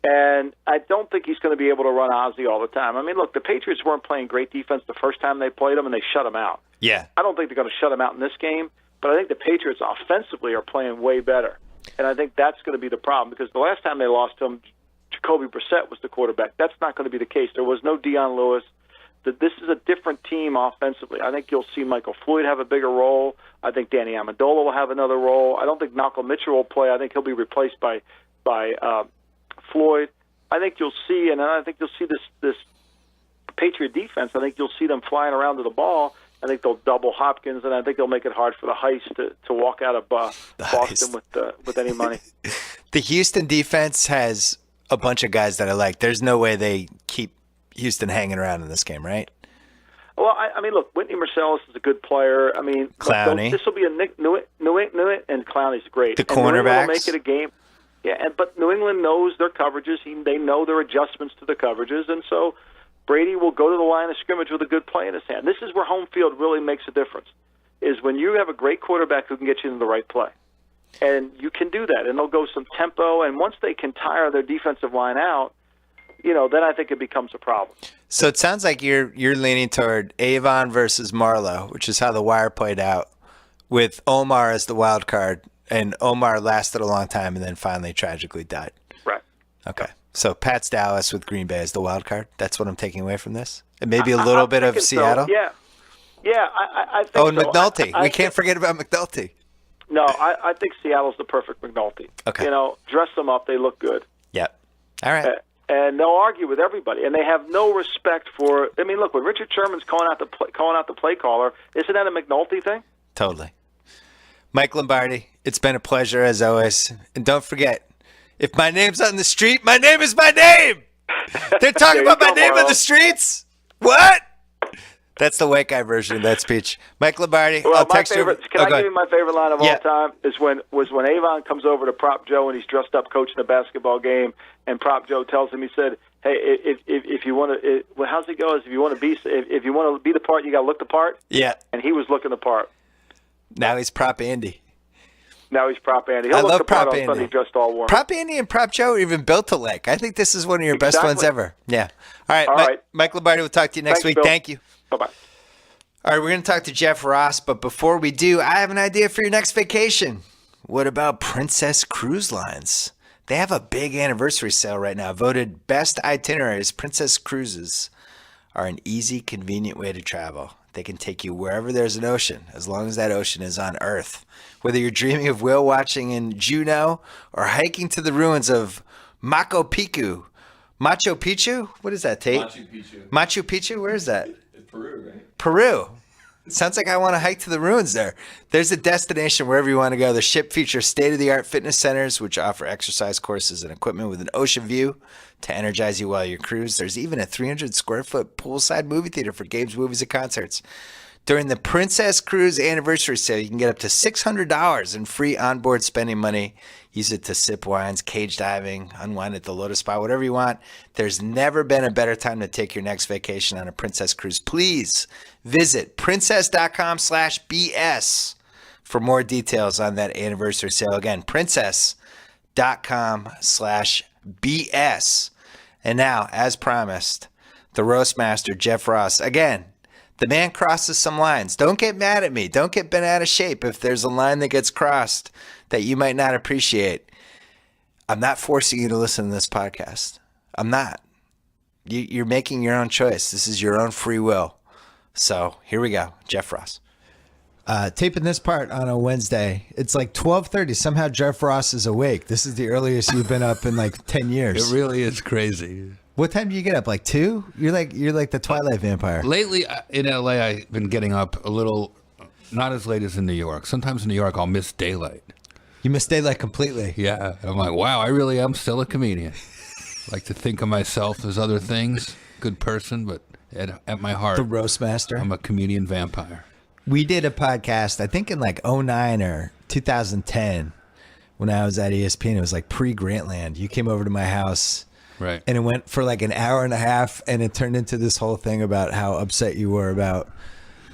And I don't think he's going to be able to run Ozzie all the time. I mean, look, the Patriots weren't playing great defense the first time they played him, and they shut him out. Yeah. I don't think they're going to shut him out in this game, but I think the Patriots offensively are playing way better. And I think that's going to be the problem because the last time they lost to him, Jacoby Brissett was the quarterback. That's not going to be the case. There was no Deion Lewis. This is a different team offensively. I think you'll see Michael Floyd have a bigger role. I think Danny Amendola will have another role. I don't think Malcolm Mitchell will play. I think he'll be replaced by Floyd. I think you'll see, and I think you'll see this Patriot defense. I think you'll see them flying around to the ball. I think they'll double Hopkins, and I think they'll make it hard for the heist to walk out of Boston with any money. The Houston defense has a bunch of guys that I like. There's no way they keep Houston hanging around in this game, right? Well, I mean, look, Whitney Marsalis is a good player. I mean, Clowney. This will be a New and Clowney's great. The And New England cornerbacks. will make it a game. Yeah, but New England knows their coverages. They know their adjustments to the coverages, and so Brady will go to the line of scrimmage with a good play in his hand. This is where home field really makes a difference, is when you have a great quarterback who can get you into the right play. And you can do that, and they'll go some tempo, and once they can tire their defensive line out, then I think it becomes a problem. So it sounds like you're leaning toward Avon versus Marlowe, which is how the Wire played out, with Omar as the wild card, and Omar lasted a long time and then finally tragically died. Right. Okay. So Pat's Dallas with Green Bay as the wild card. That's what I'm taking away from this, and maybe a little bit of Seattle. So. Yeah. I think. Oh, and so. McNulty. We can't forget about McNulty. No, I think Seattle's the perfect McNulty. Okay. Dress them up; they look good. Yep. All right. And they'll argue with everybody, and they have no respect for. I mean, look, when Richard Sherman's calling out the play caller, isn't that a McNulty thing? Totally. Mike Lombardi, it's been a pleasure as always. And don't forget, if my name's on the street, my name is my name. They're talking about my name on the streets. What? That's the white guy version of that speech. Mike Lombardi, Well, I'll text you. Can I give you my favorite line of all time? Was when Avon comes over to Prop Joe and he's dressed up coaching a basketball game, and Prop Joe tells him, he said, "Hey, if you want to, how's it go? If you want to be the part, you got to look the part." Yeah. And he was looking the part. Now he's Prop Andy. Now he's Prop Andy. He'll I look love the part Prop all of a sudden Andy. He's dressed all warm. Prop Andy and Prop Joe are even built alike. I think this is one of your best ones ever. Yeah. All right. All right. Mike Lombardi, we'll talk to you next Thanks, week. Bill. Thank you. Bye-bye. All right, we're going to talk to Jeff Ross, but before we do, I have an idea for your next vacation. What about Princess Cruise Lines? They have a big anniversary sale right now. Voted best itineraries, Princess Cruises are an easy, convenient way to travel. They can take you wherever there's an ocean, as long as that ocean is on Earth. Whether you're dreaming of whale watching in Juneau or hiking to the ruins of Machu Picchu. Machu Picchu? What is that, Tate? Machu Picchu. Machu Picchu? Where is that? It's Peru, right? Peru. Sounds like I want to hike to the ruins there. There's a destination wherever you want to go. The ship features state-of-the-art fitness centers, which offer exercise courses and equipment with an ocean view to energize you while you cruise. There's even a 300-square-foot poolside movie theater for games, movies, and concerts. During the Princess Cruise anniversary sale, you can get up to $600 in free onboard spending money. Use it to sip wines, cage diving, unwind at the Lotus Spa, whatever you want. There's never been a better time to take your next vacation on a Princess Cruise. Please visit princess.com/BS for more details on that anniversary sale. Again, princess.com/BS. And now, as promised, the roast master, Jeff Ross. Again, the man crosses some lines. Don't get mad at me. Don't get bent out of shape if there's a line that gets crossed that you might not appreciate. I'm not forcing you to listen to this podcast. I'm not. You're making your own choice. This is your own free will. So here we go. Jeff Ross. Taping this part on a Wednesday. It's like 12:30. Somehow Jeff Ross is awake. This is the earliest you've been up in like 10 years. It really is crazy. What time do you get up? Like 2? You're like the Twilight vampire. Lately in LA, I've been getting up a little, not as late as in New York. Sometimes in New York, I'll miss daylight. You miss daylight completely. Yeah. I'm like, wow, I really am still a comedian. I like to think of myself as other things. Good person, but at my heart, The roast master. I'm a comedian vampire. We did a podcast, I think in like 09 or 2010 when I was at ESPN. It was like pre-Grantland. You came over to my house. Right. And it went for like an hour and a half, and it turned into this whole thing about how upset you were about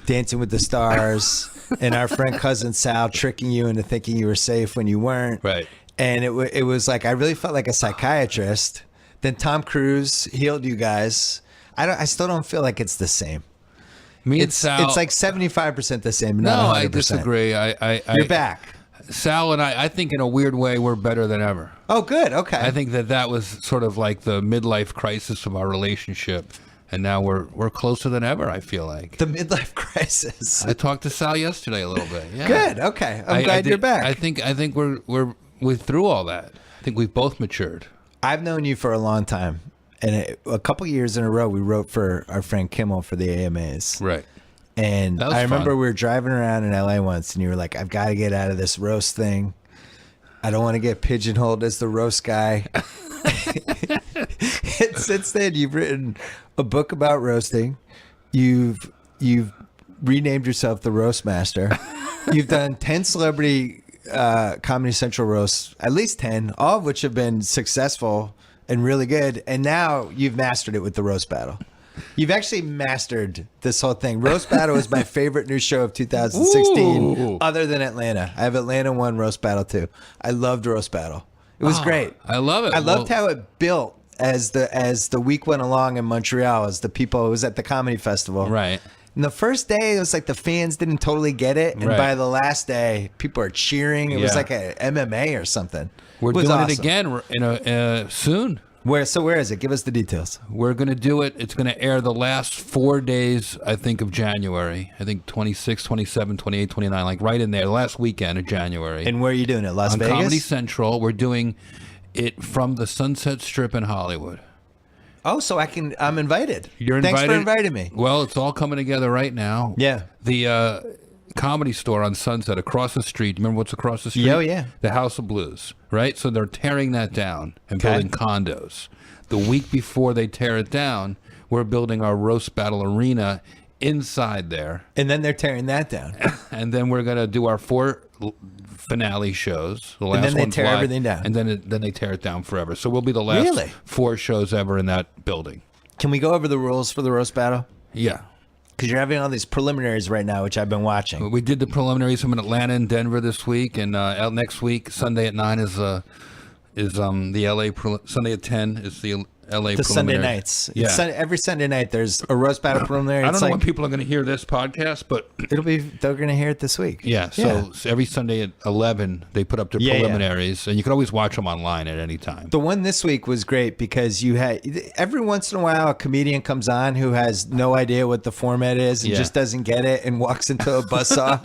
Dancing with the Stars and our friend cousin Sal tricking you into thinking you were safe when you weren't. Right. And it was like, I really felt like a psychiatrist. Then Tom Cruise healed you guys. I still don't feel like it's the same. Me and It's Sal. it's like 75% the same. no, Not 100%. I disagree. You're back. Sal and I think in a weird way, we're better than ever. Oh, good. Okay. I think that was sort of like the midlife crisis of our relationship, and now we're closer than ever. I feel like the midlife crisis. I talked to Sal yesterday a little bit. Yeah. Good. Okay. I'm glad you're back. I think we're through all that. I think we've both matured. I've known you for a long time, and a couple years in a row, we wrote for our friend Kimmel for the AMAs. Right. And That was I remember fun. we were driving around in LA once, and you were like, "I've got to get out of this roast thing. I don't want to get pigeonholed as the roast guy." And since then, you've written a book about roasting. You've You've renamed yourself the Roast Master. You've done 10 celebrity Comedy Central roasts, at least 10, all of which have been successful and really good. And now you've mastered it with the Roast Battle. You've actually mastered this whole thing. Roast Battle is my favorite new show of 2016, Ooh. other than Atlanta. I have Atlanta 1, Roast Battle 2. I loved Roast Battle. It was great. I love it. I loved how it built as the week went along in Montreal, as the people, it was at the comedy festival. Right. And the first day, it was like the fans didn't totally get it. And Right. by the last day, people are cheering. It was Yeah. like a MMA or something. We're It was doing awesome. it again soon. Where is it? Give us the details. We're going to do it. It's going to air the last 4 days, I think, of January. I think 26, 27, 28, 29, like right in there, the last weekend of January. And where are you doing it? Las on Vegas? Comedy Central. We're doing it from the Sunset Strip in Hollywood. Oh, so I'm invited. You're invited. Thanks for inviting me. Well, it's all coming together right now. Yeah. The Comedy Store on Sunset across the street. Remember what's across the street? Oh, yeah. The House of Blues, right? So they're tearing that down and Okay. building condos. The week before they tear it down, we're building our Roast Battle Arena inside there. And then they're tearing that down. And then we're going to do our 4 finale shows. The last then they one's tear live, everything down. And then they tear it down forever. So we'll be the last Really? 4 shows ever in that building. Can we go over the rules for the Roast Battle? Yeah. Because you're having all these preliminaries right now, which I've been watching. We did the preliminaries from Atlanta and Denver this week, and next week, Sunday at 9 is the LA. Sunday at 10 is the LA. The Sunday preliminary. nights. Yeah. Every Sunday night, there's a Roast Battle preliminary. I It's don't know like, when people are going to hear this podcast, but they're going to hear it this week. yeah. So every Sunday at 11, they put up their Yeah, yeah. preliminaries, and you can always watch them online at any time. The one this week was great because you had every once in a while a comedian comes on who has no idea what the format is and Yeah. just doesn't get it and walks into a buzzsaw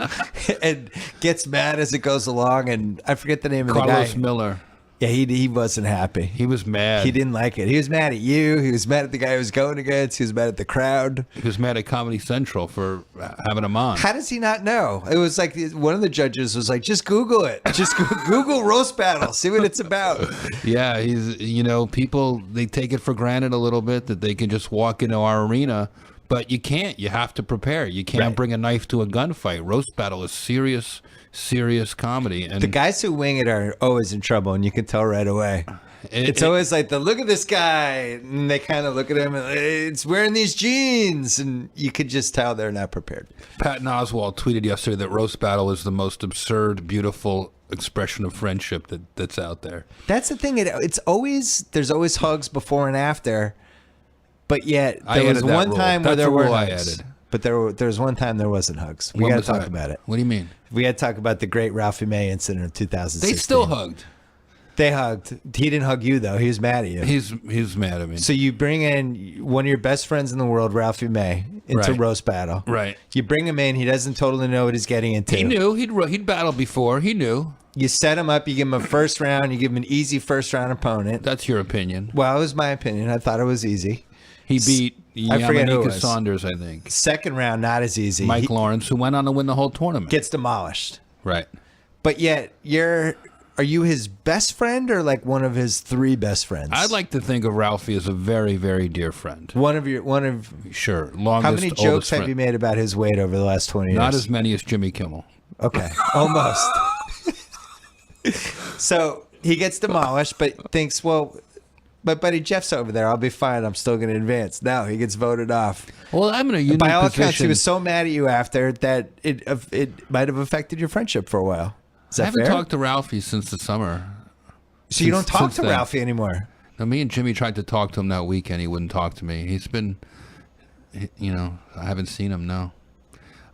and gets mad as it goes along. And I forget the name of the Carlos guy. Miller, Yeah, he wasn't happy. he was mad. He didn't like it. He was mad at you. He was mad at the guy he was going against. He was mad at the crowd. He was mad at Comedy Central for having him on. How does he not know? It was like one of the judges was like, just Google it. Just Google Roast Battle. See what it's about. Yeah, people, they take it for granted a little bit that they can just walk into our arena, but you can't. You have to prepare. You can't Right. bring a knife to a gunfight. Roast Battle is serious comedy. And The guys who wing it are always in trouble, and you can tell right away. It's always like look at this guy, and they kind of look at him, and it's wearing these jeans, and you could just tell they're not prepared. Patton Oswalt tweeted yesterday that Roast Battle is the most absurd, beautiful expression of friendship that's out there. That's the thing. There's always hugs before and after, but yet I there was added that one rule. time where That's there a were rule I hugs. added. But there was one time there wasn't hugs. We When got to was talk that? about it. What do you mean? We got to talk about the great Ralphie May incident of 2016. They still hugged. They hugged. He didn't hug you though. He was mad at you. He's mad at me. So you bring in one of your best friends in the world, Ralphie May, into Right. Roast Battle. Right. You bring him in. He doesn't totally know what he's getting into. He knew he'd battled before. He knew. You set him up. You give him a first round. You give him an easy first round opponent. That's your opinion. Well, it was my opinion. I thought it was easy. He beat I forget who it Yamanika was. Saunders, I think. Second round, not as easy. Mike He Lawrence, who went on to win the whole tournament. gets demolished. Right. But yet, are you his best friend or like one of his 3 best friends? I'd like to think of Ralphie as a very, very dear friend. one of. Sure. Longest, How many jokes oldest have friend. you made about his weight over the last 20 years? Not as many as Jimmy Kimmel. Okay, almost. So he gets demolished, but thinks, well, my buddy Jeff's over there. I'll be fine. I'm still going to advance. No, he gets voted off. Well, I'm in a unique By all position. accounts, he was so mad at you after that it might have affected your friendship for a while. Is that I haven't fair? talked to Ralphie since the summer. So you don't talk since to then. Ralphie anymore. Now, me and Jimmy tried to talk to him that weekend. He wouldn't talk to me. He's been, I haven't seen him, no.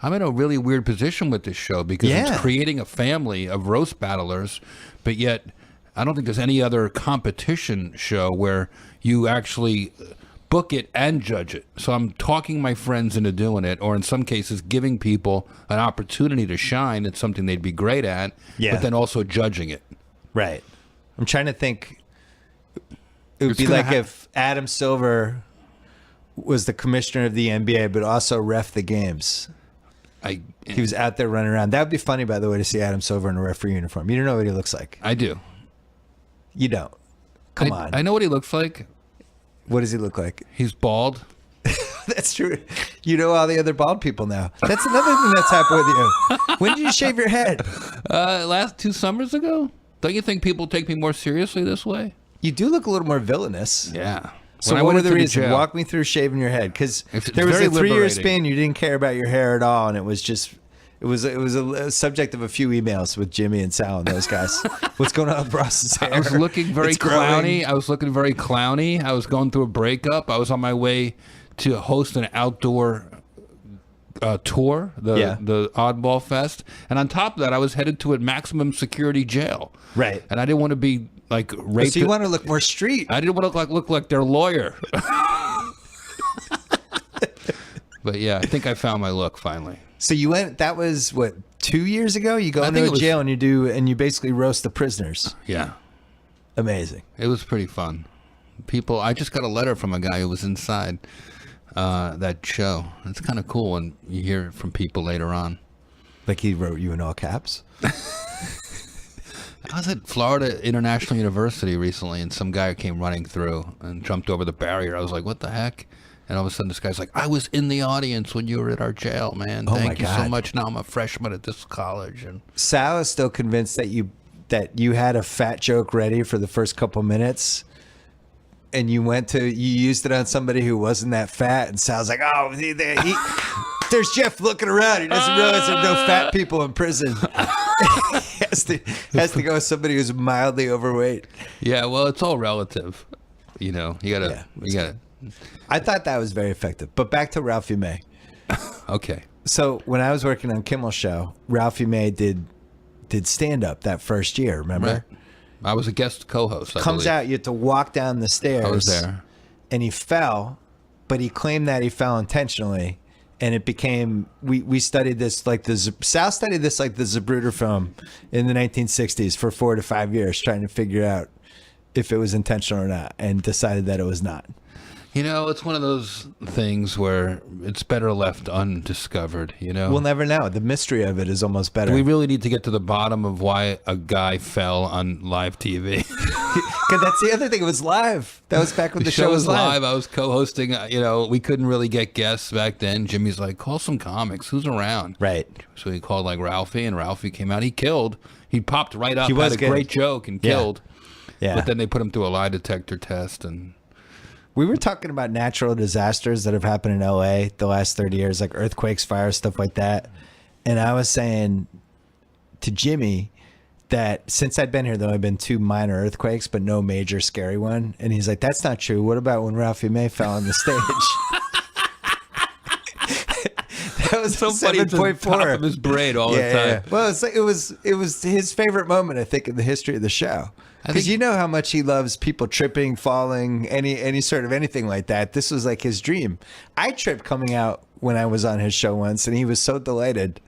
I'm in a really weird position with this show because Yeah. it's creating a family of roast battlers, but yet I don't think there's any other competition show where you actually book it and judge it. So I'm talking my friends into doing it, or in some cases giving people an opportunity to shine at something they'd be great at, Yeah. but then also judging it. Right. I'm trying to think. It would It's be gonna like if Adam Silver was the commissioner of the NBA, but also ref the games. He was out there running around. That would be funny, by the way, to see Adam Silver in a referee uniform. You don't know what he looks like. I do. You don't. Come on. I know what he looks like. What does he look like? He's bald. That's true. You know all the other bald people now. That's another thing that's happened with you. When did you shave your head? Last 2 summers ago. Don't you think people take me more seriously this way? You do look a little more villainous. Yeah. So what were the reasons? Walk me through shaving your head, because there was a 3-year span you didn't care about your hair at all, and it was just it was a subject of a few emails with Jimmy and Sal and those guys. What's going on with Ross's hair? I was looking very clowny. I was going through a breakup. I was on my way to host an outdoor tour, the Oddball Fest, and on top of that, I was headed to a maximum security jail. Right. And I didn't want to be like raped. So you want to look more street. I didn't want to look like their lawyer. But yeah, I think I found my look finally. So you went. That was what, 2 years ago. You go into a jail and you basically roast the prisoners. Yeah. Amazing. It was pretty fun. I just got a letter from a guy who was inside that show. It's kind of cool when you hear it from people later on. Like he wrote you in all caps. I was at Florida International University recently, and some guy came running through and jumped over the barrier. I was like, what the heck? And all of a sudden, this guy's like, I was in the audience when you were at our jail, man. Thank you so much. Now I'm a freshman at this college. And Sal is still convinced that you had a fat joke ready for the first couple minutes, and you used it on somebody who wasn't that fat, and Sal's like, oh, there's Jeff looking around. He doesn't realize there's no fat people in prison. He has to go with somebody who's mildly overweight. Yeah, well, it's all relative. You know, you gotta. I thought that was very effective. But back to Ralphie May. Okay. So when I was working on Kimmel's show, Ralphie May did stand up that first year. Remember? Right. I was a guest co-host. Comes out, you had to walk down the stairs. I was there, and he fell, but he claimed that he fell intentionally. And it became, we studied this like Sal studied this like the Zapruder film in the 1960s for 4 to 5 years, trying to figure out if it was intentional or not, and decided that it was not. You know, it's one of those things where it's better left undiscovered, you know? We'll never know. The mystery of it is almost better. We really need to get to the bottom of why a guy fell on live TV. Because that's the other thing. It was live. That was back when the show was live. I was co-hosting. You know, we couldn't really get guests back then. Jimmy's like, call some comics. Who's around? Right. So he called like Ralphie, and Ralphie came out. He killed. He popped right up. He was had a great joke and killed. Yeah. But then they put him through a lie detector test, and we were talking about natural disasters that have happened in LA the last 30 years, like earthquakes, fires, stuff like that. And I was saying to Jimmy that since I'd been here, there have only been 2 minor earthquakes, but no major scary one. And he's like, that's not true. What about when Ralphie May fell on the stage? That was so funny. 7.4. Top of his brain all the time. Yeah. Well, it was his favorite moment, I think, in the history of the show. Because you know how much he loves people tripping, falling, any sort of anything like that. This was like his dream. I tripped coming out when I was on his show once, and he was so delighted.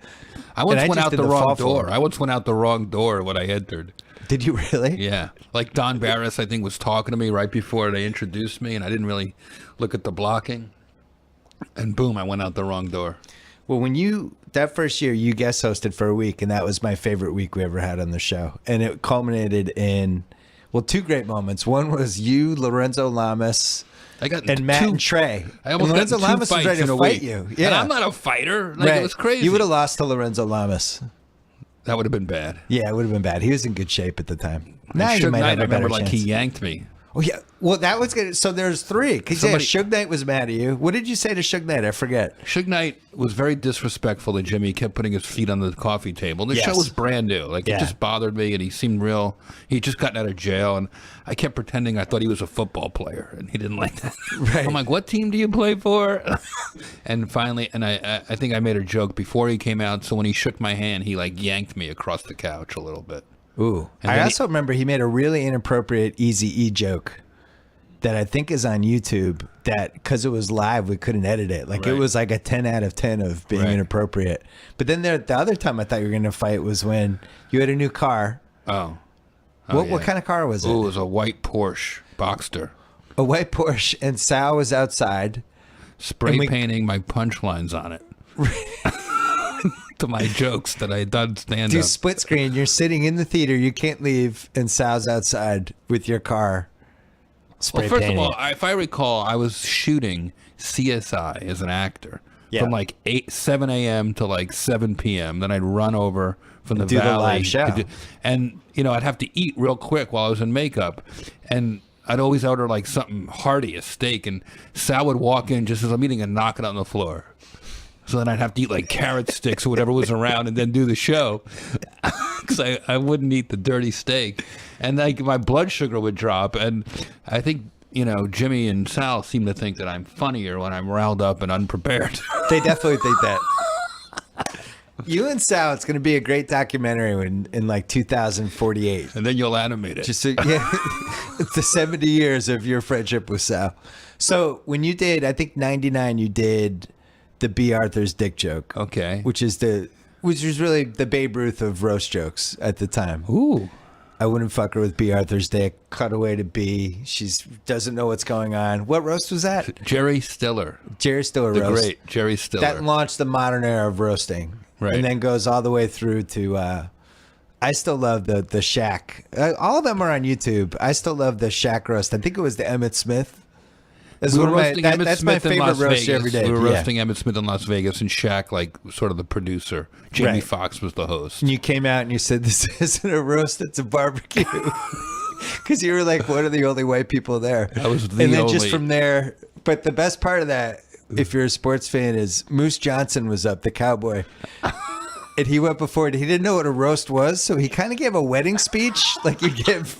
I once went out the wrong door. I once went out the wrong door when I entered. Did you really? Yeah. Like Don Barris, I think, was talking to me right before they introduced me, and I didn't really look at the blocking. And boom, I went out the wrong door. Well, that first year, you guest hosted for a week, and that was my favorite week we ever had on the show. And it culminated in, 2 great moments. One was you, Lorenzo Lamas, and Matt and Trey. I almost got Lorenzo Lamas was ready to fight you. Yeah. And I'm not a fighter. Like, it was crazy. You would have lost to Lorenzo Lamas. That would have been bad. Yeah, it would have been bad. He was in good shape at the time. Now you might have a better chance. He yanked me. Oh, yeah. Well, that was good. So there's 3. Because Suge Knight was mad at you. What did you say to Suge Knight? I forget. Suge Knight was very disrespectful to Jimmy. He kept putting his feet on the coffee table. The show was brand new. Like, it just bothered me, and he seemed real. He'd just gotten out of jail, and I kept pretending I thought he was a football player, and he didn't like that. Right. I'm like, what team do you play for? And finally, and I think I made a joke before he came out, so when he shook my hand, he, like, yanked me across the couch a little bit. Ooh. I also remember he made a really inappropriate Eazy-E joke that I think is on YouTube, that because it was live, we couldn't edit it. Like, it was like a 10 out of 10 of being inappropriate. But then the other time I thought you were going to fight was when you had a new car. Oh. What kind of car was it? It was a white Porsche Boxster. A white Porsche, and Sal was outside. Spray painting my punchlines on it. To my jokes that I had done stand-up. Do split screen. You're sitting in the theater. You can't leave, and Sal's outside with your car. Well, first of all, if I recall, I was shooting CSI as an actor from like 7 a.m. to like 7 p.m. Then I'd run over from the Do the valley. live show. And, I'd have to eat real quick while I was in makeup. And I'd always order like something hearty, a steak. And Sal would walk in just as I'm eating and knock it on the floor. So then I'd have to eat like carrot sticks or whatever was around and then do the show because I wouldn't eat the dirty steak. And like my blood sugar would drop. And I think, Jimmy and Sal seem to think that I'm funnier when I'm riled up and unprepared. They definitely think that. You and Sal, it's going to be a great documentary in like 2048. And then you'll animate it. It's the 70 years of your friendship with Sal. So when you did, I think 99, you did the B. Arthur's dick joke. Okay. Which was really the Babe Ruth of roast jokes at the time. Ooh. I wouldn't fuck her with B. Arthur's dick. Cut away to B. She doesn't know what's going on. What roast was that? Jerry Stiller. Jerry Stiller The roast. great Jerry Stiller. That launched the modern era of roasting. Right. And then goes all the way through to, I still love the Shaq. All of them are on YouTube. I still love the Shaq roast. I think it was the Emmett Smith. We were roasting Emmett that's Smith my in favorite Las roast Vegas. every day. We were Yeah. roasting Emmett Smith in Las Vegas, and Shaq, like, sort of the producer. Jamie Right. Foxx was the host. And you came out and you said, this isn't a roast, it's a barbecue. Because you were like one of the only white people there. I was the And then only. just from there, but the best part of that, if you're a sports fan, is Moose Johnson was up, the cowboy. And he went before it. He didn't know what a roast was, so he kind of gave a wedding speech. Like you give.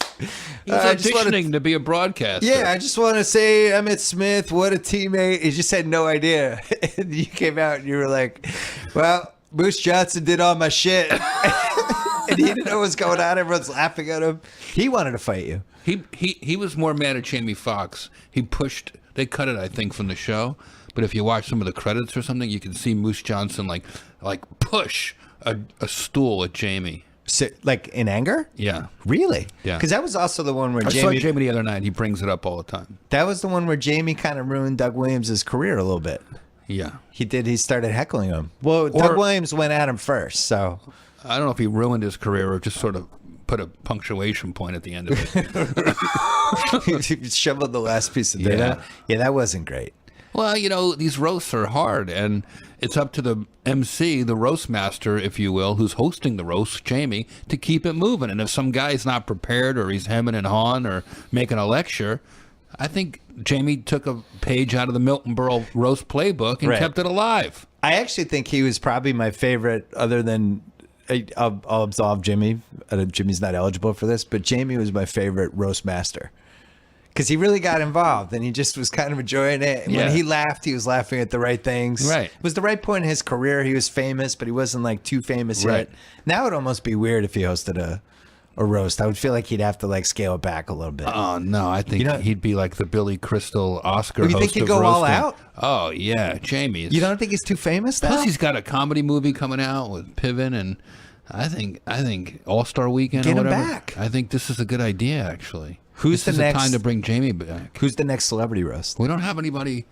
He was auditioning to be a broadcaster. Yeah, I just want to say Emmett Smith, what a teammate. He just had no idea. And you came out and you were like, well, Moose Johnson did all my shit. And he didn't know what was going on. Everyone's laughing at him. He wanted to fight you. He was more mad at Jamie Foxx. They cut it, I think, from the show. But if you watch some of the credits or something, you can see Moose Johnson like push a stool at Jamie. So, like in anger? Yeah. Really? Yeah. Because that was also the one where I saw Jamie. Jamie the other night. He brings it up all the time. That was the one where Jamie kind of ruined Doug Williams' career a little bit. Yeah. He started heckling him. Well, Doug Williams went at him first, so. I don't know if he ruined his career or just sort of put a punctuation point at the end of it. He shoveled the last piece of data. Yeah, that wasn't great. Well, these roasts are hard, and it's up to the MC, the roast master, if you will, who's hosting the roast, Jamie, to keep it moving. And if some guy's not prepared or he's hemming and hawing or making a lecture, I think Jamie took a page out of the Milton Berle roast playbook and kept it alive. I actually think he was probably my favorite, other than I'll absolve Jimmy. Jimmy's not eligible for this, but Jamie was my favorite roast master. Because he really got involved and he just was kind of enjoying it. And when he laughed, he was laughing at the right things. Right. It was the right point in his career. He was famous, but he wasn't like too famous yet. Now it would almost be weird if he hosted a roast. I would feel like he'd have to like scale it back a little bit. Oh, no. I think he'd be like the Billy Crystal Oscar host. You think he'd go all out? Oh, yeah. Jamie. You don't think he's too famous now? Plus, he's got a comedy movie coming out with Piven, and I think All-Star Weekend Get or him whatever. back. I think this is a good idea, actually. Who's this the is next time to bring Jamie back? Who's the next celebrity roast? We don't have anybody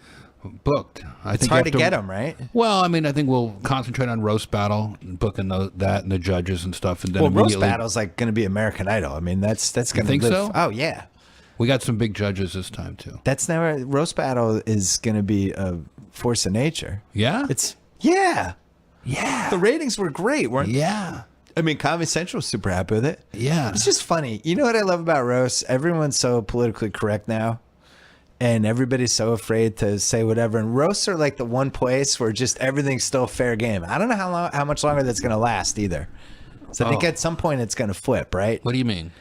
booked. It's hard to get him, right? Well, I mean, I think we'll concentrate on roast battle, booking that and the judges and stuff, and then Well, roast immediately battle's like going to be American Idol. I mean, that's going to think live. so? Oh yeah, we got some big judges this time too. that's never roast battle is going to be a force of nature. Yeah, yeah. yeah, The ratings were great, weren't they? yeah. I mean, Comedy Central's super happy with it. Yeah. It's just funny. You know what I love about roasts? Everyone's so politically correct now. And everybody's so afraid to say whatever. And roasts are like the one place where just everything's still fair game. I don't know how much longer that's going to last either. So I think at some point it's going to flip, right? What do you mean?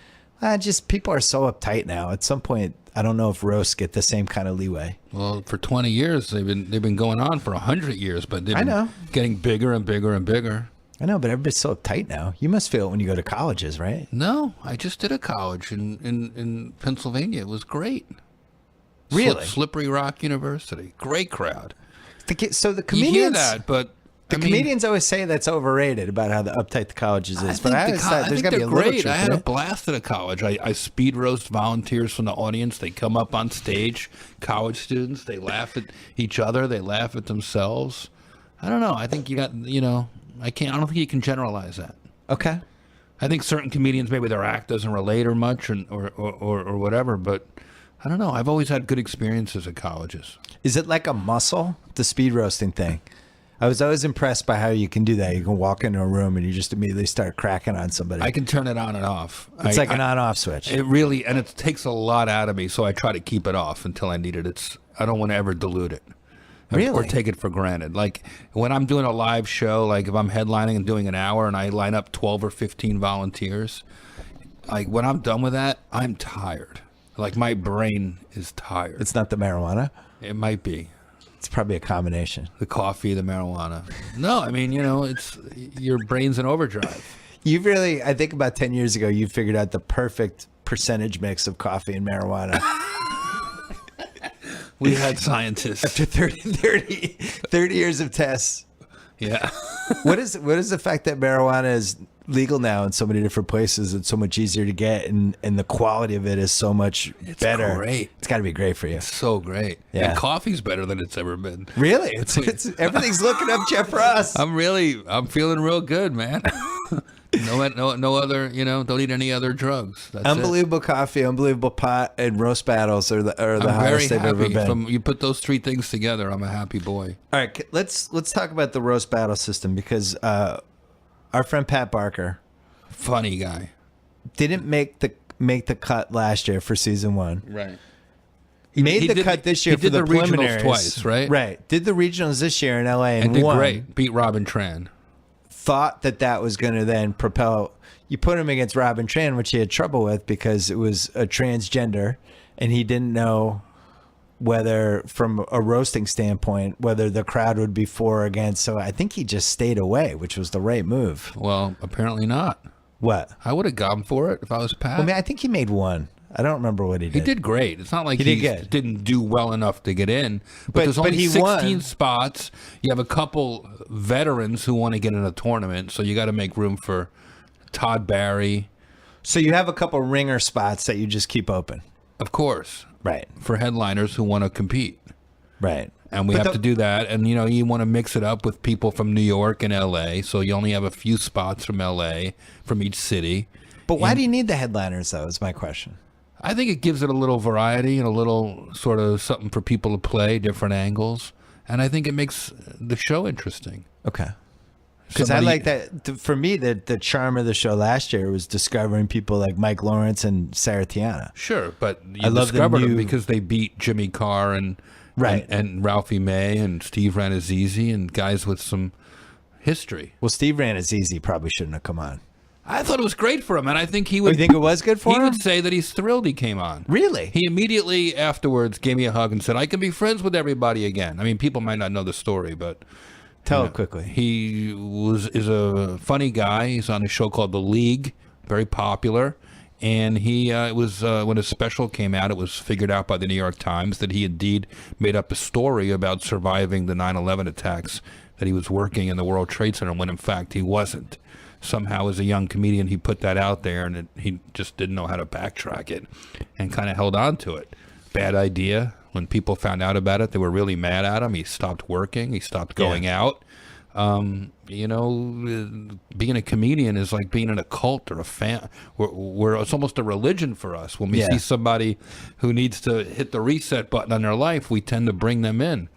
Just people are so uptight now. At some point, I don't know if roasts get the same kind of leeway. Well, for 20 years they've been going on for 100 years, but they've been getting bigger and bigger and bigger. I know, but everybody's so uptight now. You must feel it when you go to colleges, right? No, I just did a college in Pennsylvania. It was great. Really? Slippery Rock University. Great crowd. So the You comedians, hear that, but comedians always say that's overrated about how uptight the colleges is. But I always thought there's got to be a little great. truth I had to a it. blast at a college. I speed roast volunteers from the audience. They come up on stage, college students. They laugh at each other. They laugh at themselves. I don't know. I think I don't think you can generalize that. Okay. I think certain comedians, maybe their act doesn't relate or much or whatever, but I don't know. I've always had good experiences at colleges. Is it like a muscle, the speed roasting thing? I was always impressed by how you can do that. You can walk into a room and you just immediately start cracking on somebody. I can turn it on and off. It's like an on-off switch. It really, and it takes a lot out of me, so I try to keep it off until I need it. I don't want to ever dilute it. Really? Or take it for granted. Like when I'm doing a live show, like if I'm headlining and doing an hour and I line up 12 or 15 volunteers, like when I'm done with that, I'm tired. Like my brain is tired. It's not the marijuana? It might be. It's probably a combination. The coffee, the marijuana. No, I mean, it's your brain's in overdrive. You've really, I think about 10 years ago, you figured out the perfect percentage mix of coffee and marijuana. We had scientists. After 30 years of tests. Yeah. What is the fact that marijuana is legal now in so many different places? It's so much easier to get, and the quality of it is so much better. Great. It's got to be great for you. It's so great. Yeah. And coffee's better than it's ever been. Really? It's everything's looking up Jeff Ross. I'm feeling real good, man. No other, don't need any other drugs. That's unbelievable coffee, unbelievable pot, and roast battles are the hottest they've ever been. You put those three things together, I'm a happy boy. All right, let's talk about the roast battle system, because our friend Pat Barker, funny guy, didn't make the cut last year for season 1. Right. He made the cut this year for the preliminaries regionals twice, right? Right. Did the regionals this year in LA and did won. Great. Beat Robin Tran. Thought that was going to then propel. You put him against Robin Tran, which he had trouble with because it was a transgender, and he didn't know whether, from a roasting standpoint, whether the crowd would be for or against. So I think he just stayed away, which was the right move. Well, apparently not. What? I would have gone for it if I was Pat. Well, I mean, I think he made one. I don't remember what he did. He did great. It's not like he didn't do well enough to get in. But there's only 16 spots. You have a couple veterans who want to get in a tournament, so you got to make room for Todd Barry. So you have a couple ringer spots that you just keep open. Of course. Right. For headliners who want to compete. Right. And we have to do that. And, you want to mix it up with people from New York and L.A., so you only have a few spots from L.A., from each city. But why do you need the headliners, though, is my question. I think it gives it a little variety and a little sort of something for people to play, different angles. And I think it makes the show interesting. Okay. Because I like that. For me, the charm of the show last year was discovering people like Mike Lawrence and Sarah Tiana. Sure, but you discovered them because they beat Jimmy Carr and Ralphie May and Steve Ranazizi and guys with some history. Well, Steve Ranazizi probably shouldn't have come on. I thought it was great for him, and I think he would. You think it was good for him? He would say that he's thrilled he came on. Really? He immediately afterwards gave me a hug and said, "I can be friends with everybody again." I mean, people might not know the story, but tell it quickly. He is a funny guy. He's on a show called The League, very popular. And he was when his special came out, it was figured out by the New York Times that he indeed made up a story about surviving the 9/11 attacks, that he was working in the World Trade Center, when in fact he wasn't. Somehow, as a young comedian, he put that out there, and he just didn't know how to backtrack it, and kind of held on to it. Bad idea. When people found out about it, they were really mad at him. He stopped working. He stopped going out. Being a comedian is like being in a cult or a fan. It's almost a religion for us. When we see somebody who needs to hit the reset button on their life, we tend to bring them in.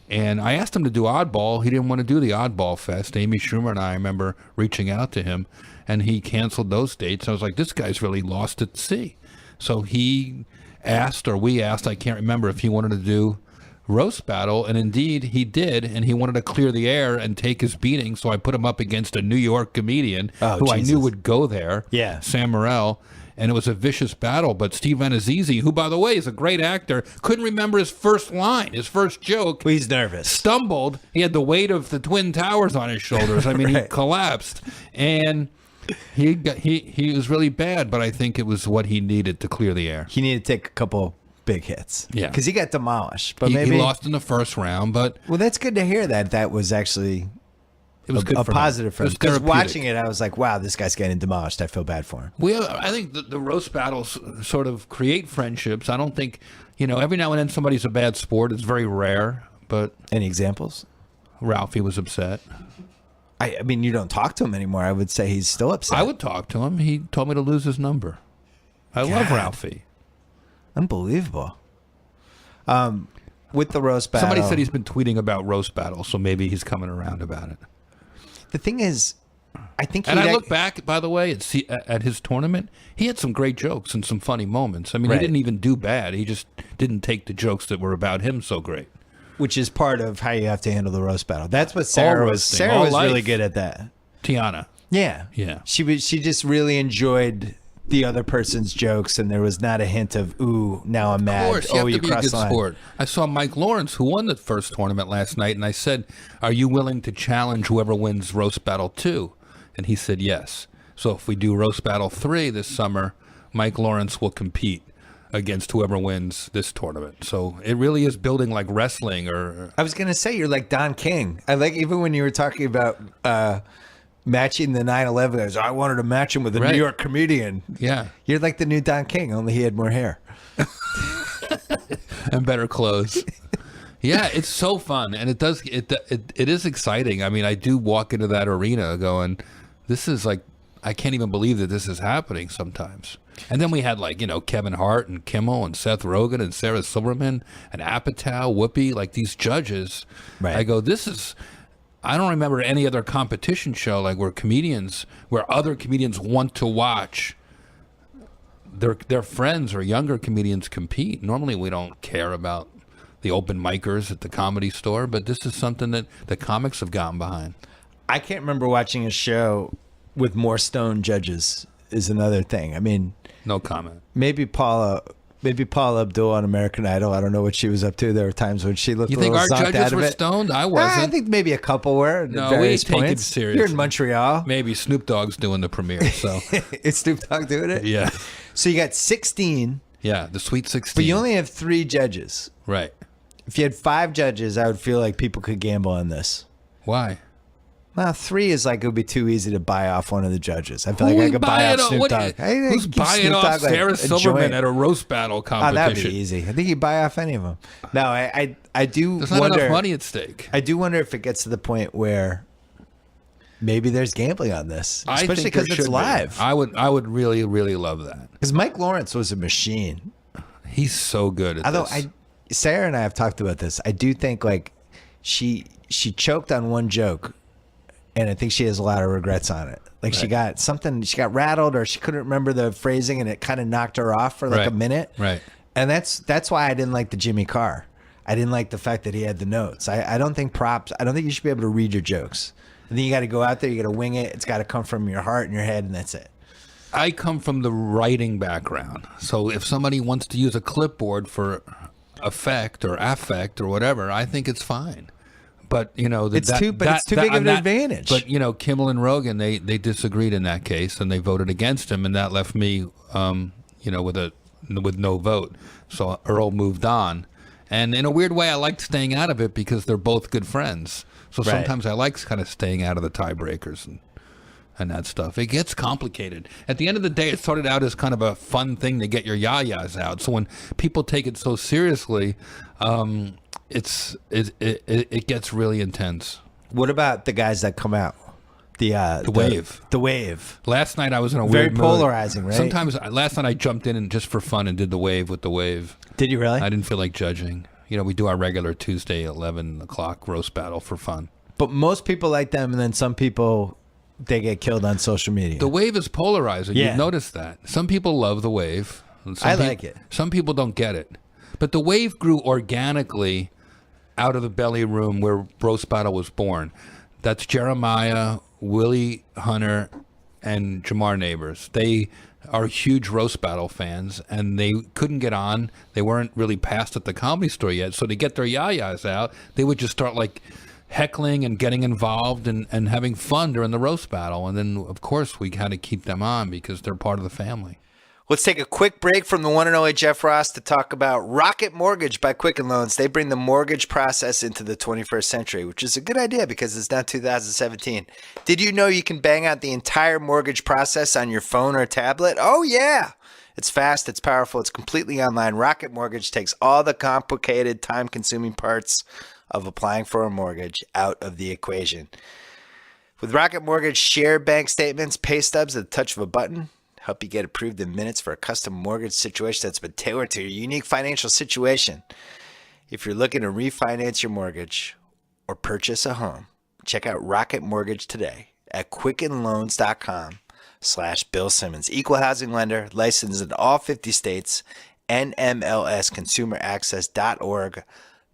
And I asked him to do Oddball. He didn't want to do the Oddball Fest. Amy Schumer and I remember reaching out to him, and he canceled those dates. I was like, this guy's really lost at sea. So he asked, or we asked, I can't remember, if he wanted to do Roast Battle, and indeed he did, and he wanted to clear the air and take his beating, so I put him up against a New York comedian who I knew would go there, Sam Morrell. And it was a vicious battle, but Steve Ranazizi, who, by the way, is a great actor, couldn't remember his first line, his first joke. Well, he's nervous. Stumbled. He had the weight of the Twin Towers on his shoulders. I mean, he collapsed. And he was really bad, but I think it was what he needed to clear the air. He needed to take a couple big hits. Yeah. Because he got demolished. But he lost in the first round, but... Well, that's good to hear that was actually... It was good a for positive him. for him. Because watching it, I was like, wow, this guy's getting demolished. I feel bad for him. I think the roast battles sort of create friendships. I don't think, every now and then somebody's a bad sport. It's very rare, but... Any examples? Ralphie was upset. I mean, you don't talk to him anymore. I would say he's still upset. I would talk to him. He told me to lose his number. I love Ralphie. Unbelievable. with the roast battle. Somebody said he's been tweeting about roast battle, so maybe he's coming around about it. The thing is, I think And I look back, by the way, at his tournament, he had some great jokes and some funny moments. I mean, Right. he didn't even do bad. He just didn't take the jokes that were about him so great. which is part of how you have to handle the roast battle. That's what Sarah was. roasting, Sarah all was really life. good at that. Tiana. Yeah, Yeah. She just really enjoyed the other person's jokes, and there was not a hint of "ooh, now I'm mad." Of course, you have to be a crossed good the line. sport. I saw Mike Lawrence, who won the first tournament last night, and I said, "Are you willing to challenge whoever wins Roast Battle 2?" And he said yes. So if we do Roast Battle 3 this summer, Mike Lawrence will compete against whoever wins this tournament. So it really is building like wrestling or I was gonna say you're like Don King. I like even when you were talking about matching the 9/11. I wanted to match him with a Right. New York comedian. yeah, You're like the new Don King, only he had more hair. and better clothes. Yeah, it's so fun, and it is exciting. I mean, I do walk into that arena going, "This is like, I can't even believe that this is happening." Sometimes, and then we had like Kevin Hart and Kimmel and Seth Rogen and Sarah Silverman and Apatow, Whoopi, like these judges. Right. I go, this is. I don't remember any other competition show like where other comedians want to watch their friends or younger comedians compete. Normally, we don't care about the open micers at the Comedy Store, but this is something that the comics have gotten behind. I can't remember watching a show with more stone judges. Is another thing. I mean, No comment. maybe Paula Abdul on American Idol. I don't know what she was up to. There were times when she looked You a think little our zonked out judges of were it. stoned? I I wasn't. think maybe a couple were at No, we various take it points. seriously. You're in Montreal. Maybe Snoop Dogg's doing the premiere, so Is Snoop Dogg doing it? yeah. So you got 16, Yeah, the Sweet 16. but you only have 3 judges. Right. If you had 5 judges, I would feel like people could gamble on this. Why? Well, 3 is like it would be too easy to buy off one of the judges. I feel Who like I we could buy buying off off- Snoop what- Dogg. Who's buying off Sarah Silverman at a roast battle Oh, competition? that'd be easy. I think you buy off any of them. No, I do There's not wonder. enough money at stake. I do wonder if it gets to the point where maybe there's gambling on this, I especially think there because it's should be. live. I would really, really love that. Because Mike Lawrence was a machine. He's so good at Although this. Sarah and I have talked about this. I do think like she choked on one joke, and I think she has a lot of regrets on it. Like she got rattled, or she couldn't remember the phrasing, and it kind of knocked her off for like Right. a minute. Right. And that's why I didn't like the Jimmy Carr. I didn't like the fact that he had the notes. I don't think you should be able to read your jokes. And then you got to go out there, you got to wing it. It's got to come from your heart and your head, and that's it. I come from the writing background. So if somebody wants to use a clipboard for effect or affect or whatever, I think it's fine. But It's too big of an advantage. But Kimmel and Rogan, they disagreed in that case, and they voted against him, and that left me, with no vote. So Earl moved on, and in a weird way, I liked staying out of it because they're both good friends. So Right. sometimes I like kind of staying out of the tiebreakers and that stuff. It gets complicated. At the end of the day, it started out as kind of a fun thing to get your yayas out. So when people take it so seriously, it gets really intense. What about the guys that come out? The wave. The wave. Last night I was in a Very weird mood. polarizing, right? Sometimes last night I jumped in and just for fun and did the wave with the wave. Did you really? I didn't feel like judging. We do our regular Tuesday 11 o'clock roast battle for fun. But most people like them, and then some people, they get killed on social media. The wave is polarizing. Yeah. You've noticed that. Some people love the wave. And I like it. Some people don't get it. But the wave grew organically out of the belly room where roast battle was born. That's Jeremiah, Willie Hunter, and Jamar Neighbors. They are huge roast battle fans, and they couldn't get on. They weren't really passed at the Comedy Store yet, so to get their yayas out, they would just start like heckling and getting involved and having fun during the roast battle. And then, of course, we had to keep them on because they're part of the family. Let's take a quick break from the one and only Jeff Ross to talk about Rocket Mortgage by Quicken Loans. They bring the mortgage process into the 21st century, which is a good idea because it's not 2017. Did you know you can bang out the entire mortgage process on your phone or tablet? Oh, yeah. It's fast, it's powerful, it's completely online. Rocket Mortgage takes all the complicated, time-consuming parts of applying for a mortgage out of the equation. With Rocket Mortgage, share bank statements, pay stubs at the touch of a button. Help you get approved in minutes for a custom mortgage situation that's been tailored to your unique financial situation. If you're looking to refinance your mortgage or purchase a home, check out Rocket Mortgage today at quickenloans.com/Bill Simmons. Equal housing lender, licensed in all 50 states, NMLSconsumeraccess.org,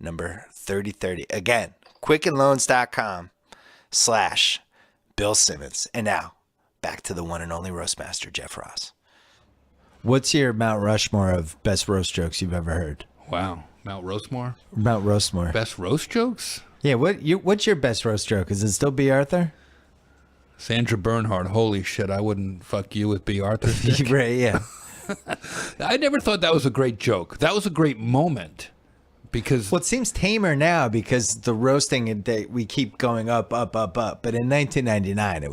number 3030. Again, quickenloans.com/Bill Simmons. And now, back to the one and only Roastmaster, Jeff Ross. What's your Mount Rushmore of best roast jokes you've ever heard? Wow. Mount Roastmore? Mount Roastmore. Best roast jokes? Yeah, what's your best roast joke? Is it still B. Arthur? Sandra Bernhard. Holy shit, I wouldn't fuck you with B. Arthur. Right, yeah. I never thought that was a great joke. That was a great moment. Because well, it seems tamer now because the roasting, we keep going up. But in 1999, there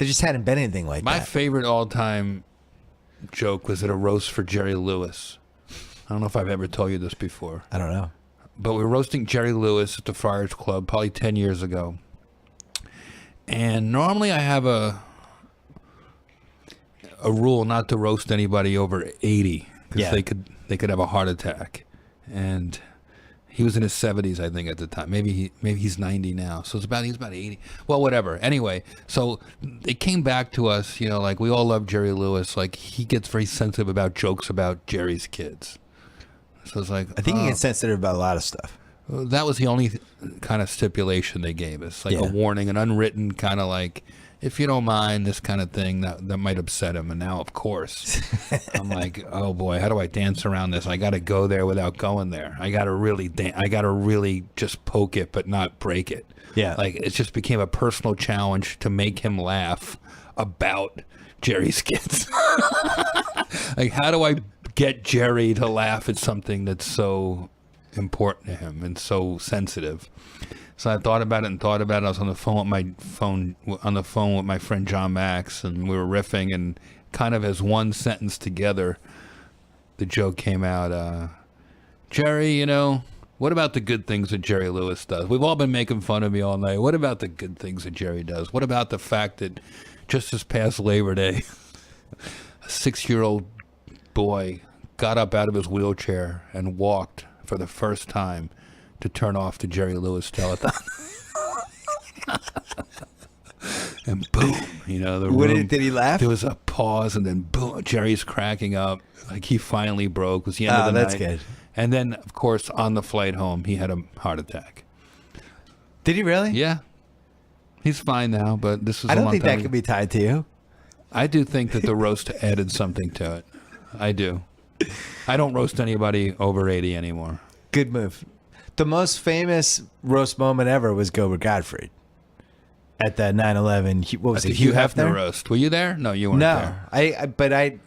just hadn't been anything like that. My favorite all-time joke was at a roast for Jerry Lewis. I don't know if I've ever told you this before. I don't know. But we were roasting Jerry Lewis at the Friars Club probably 10 years ago. And normally I have a rule not to roast anybody over 80 because they could have a heart attack. And he was in his 70s, I think, at the time. Maybe he's 90 now. So he's about 80. Well, whatever. Anyway, so it came back to us, like we all love Jerry Lewis. Like he gets very sensitive about jokes about Jerry's kids. So it's like I think he gets sensitive about a lot of stuff. That was the only kind of stipulation they gave us, like a warning, an unwritten kind of like, if you don't mind, this kind of thing that might upset him. And now, of course, I'm like, oh boy, how do I dance around this? I got to go there without going there. I got to really just poke it, but not break it. Yeah, like it just became a personal challenge to make him laugh about Jerry's kids. Like, how do I get Jerry to laugh at something that's so important to him and so sensitive? So I thought about it. I was on the phone with my friend John Max, and we were riffing, and kind of as one sentence together, the joke came out. Jerry, what about the good things that Jerry Lewis does? We've all been making fun of me all night. What about the good things that Jerry does? What about the fact that just this past Labor Day, a 6-year-old boy got up out of his wheelchair and walked for the first time to turn off the Jerry Lewis telethon. And boom, the room. Did he laugh? There was a pause, and then boom, Jerry's cracking up. Like he finally broke. It was the end of the night. That's good. And then, of course, on the flight home, he had a heart attack. Did he really? Yeah. He's fine now, but this was I a don't long think time that ago. could be tied to you. I do think that the roast added something to it. I do. I don't roast anybody over 80 anymore. Good move. The most famous roast moment ever was Gilbert Gottfried at the 9/11. What was it? Hugh Hefner roast. Were you there? No, you weren't there. No,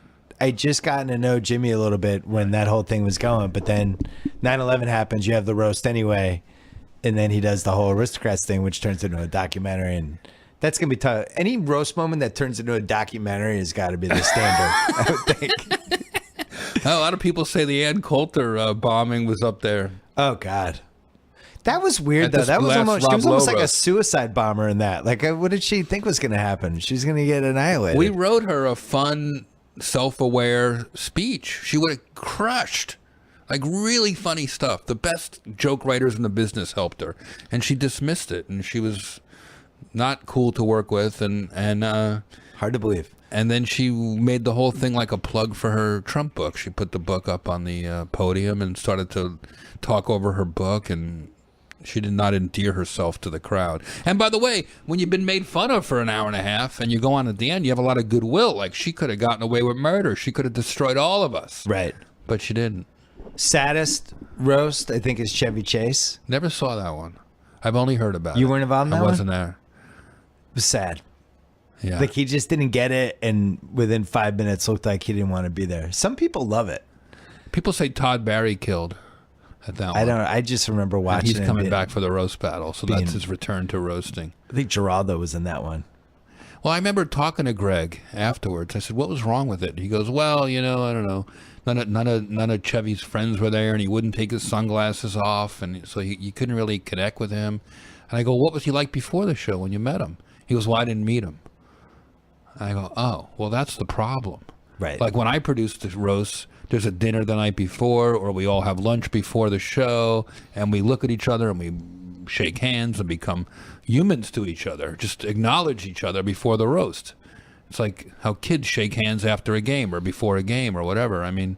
I just gotten to know Jimmy a little bit when that whole thing was going. But then 9/11 happens. You have the roast anyway, and then he does the whole Aristocrats thing, which turns into a documentary, and that's gonna be tough. Any roast moment that turns into a documentary has got to be the standard, I would think. A lot of people say the Ann Coulter bombing was up there. Oh God, that was weird though. At That was last almost Rob Lowe like a roast. suicide bomber in that. Like, what did she think was going to happen? She's going to get annihilated. We wrote her a fun, self-aware speech. She would have crushed. Like really funny stuff. The best joke writers in the business helped her, and she dismissed it. And she was not cool to work with, and hard to believe. And then she made the whole thing like a plug for her Trump book. She put the book up on the podium and started to talk over her book, and she did not endear herself to the crowd. And by the way, when you've been made fun of for an hour and a half and you go on at the end, you have a lot of goodwill. Like, she could have gotten away with murder. She could have destroyed all of us. Right. But she didn't. Saddest roast, I think, is Chevy Chase. Never saw that one. I've only heard about it. You weren't involved in that I one? wasn't there. It was sad. Yeah. Like, he just didn't get it, and within 5 minutes looked like he didn't want to be there. Some people love it. People say Todd Barry killed at that one. I don't know. I just remember And watching he's it coming being- back for the roast battle, so that's his return to roasting. I think Geraldo was in that one. Well, I remember talking to Greg afterwards. I said, "What was wrong with it?" He goes, "Well, I don't know. None of Chevy's friends were there, and he wouldn't take his sunglasses off, and so you couldn't really connect with him." And I go, "What was he like before the show when you met him?" He goes, "Well, I didn't meet him." And I go, "Oh, well, that's the problem." Right. Like when I produced the roast, there's a dinner the night before, or we all have lunch before the show, and we look at each other and we shake hands and become humans to each other, just acknowledge each other before the roast. It's like how kids shake hands after a game or before a game or whatever. I mean,